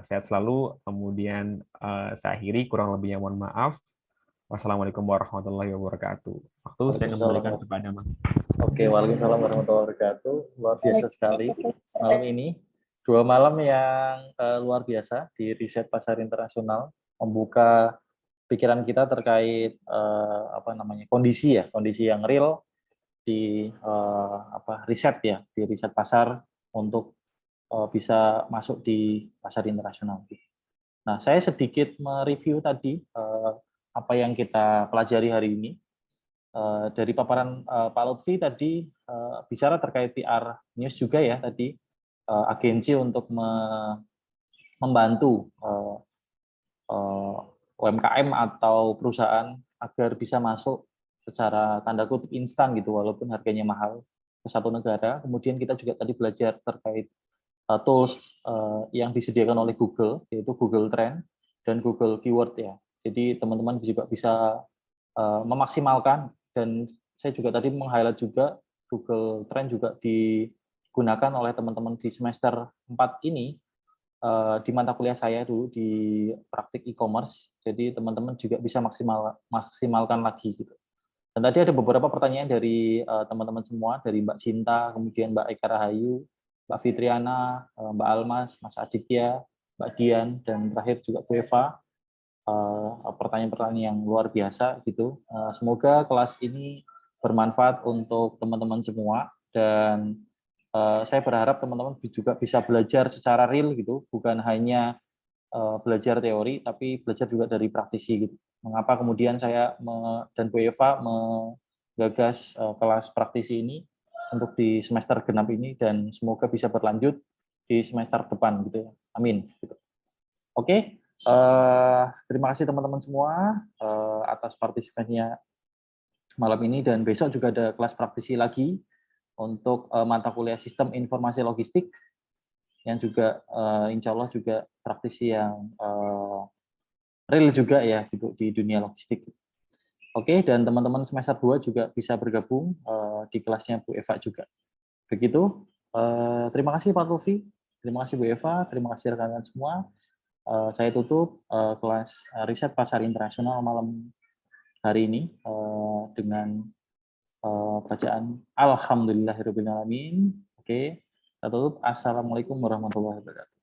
Sehat selalu. Kemudian saya akhiri, kurang lebihnya mohon maaf. Wassalamualaikum warahmatullahi wabarakatuh. Waktu saya kembalikan kepada Dama. Oke, waalaikumsalam warahmatullahi wabarakatuh. Luar biasa sekali malam ini. 2 malam yang luar biasa di Riset Pasar Internasional, membuka pikiran kita terkait kondisi yang real di riset di riset pasar untuk bisa masuk di pasar internasional. Nah, saya sedikit mereview tadi apa yang kita pelajari hari ini. Dari paparan Pak Lutfi tadi bicara terkait PR News juga ya tadi, agensi untuk membantu UMKM atau perusahaan agar bisa masuk secara tanda kutip instan gitu, walaupun harganya mahal ke satu negara. Kemudian kita juga tadi belajar terkait tools yang disediakan oleh Google, yaitu Google Trend dan Google Keyword ya. Jadi teman-teman juga bisa memaksimalkan, dan saya juga tadi meng-highlight juga Google Trend juga digunakan oleh teman-teman di semester 4 ini di mata kuliah saya dulu di praktik e-commerce. Jadi teman-teman juga bisa maksimalkan lagi gitu. Dan tadi ada beberapa pertanyaan dari teman-teman semua, dari Mbak Cinta, kemudian Mbak Eka Rahayu, Mbak Fitriana, Mbak Almas, Mas Aditya, Mbak Dian, dan terakhir juga Bu Eva. Pertanyaan-pertanyaan yang luar biasa gitu. Semoga kelas ini bermanfaat untuk teman-teman semua, dan saya berharap teman-teman juga bisa belajar secara real gitu, bukan hanya belajar teori, tapi belajar juga dari praktisi gitu. Mengapa kemudian saya dan Bu Eva menggagas kelas praktisi ini untuk di semester genap ini, dan semoga bisa berlanjut di semester depan gitu ya. Amin. Gitu. Oke. Terima kasih teman-teman semua atas partisipasinya malam ini, dan besok juga ada kelas praktisi lagi untuk mata kuliah Sistem Informasi Logistik yang juga insya Allah juga praktisi yang real juga ya gitu, di dunia logistik. Oke, dan teman-teman semester 2 juga bisa bergabung di kelasnya Bu Eva juga. Begitu. Terima kasih Pak Lutfi, terima kasih Bu Eva, terima kasih rekan-rekan semua. Saya tutup kelas riset pasar internasional malam hari ini dengan bacaan Alhamdulillahirrahmanirrahim. Oke, kita tutup. Assalamualaikum warahmatullahi wabarakatuh.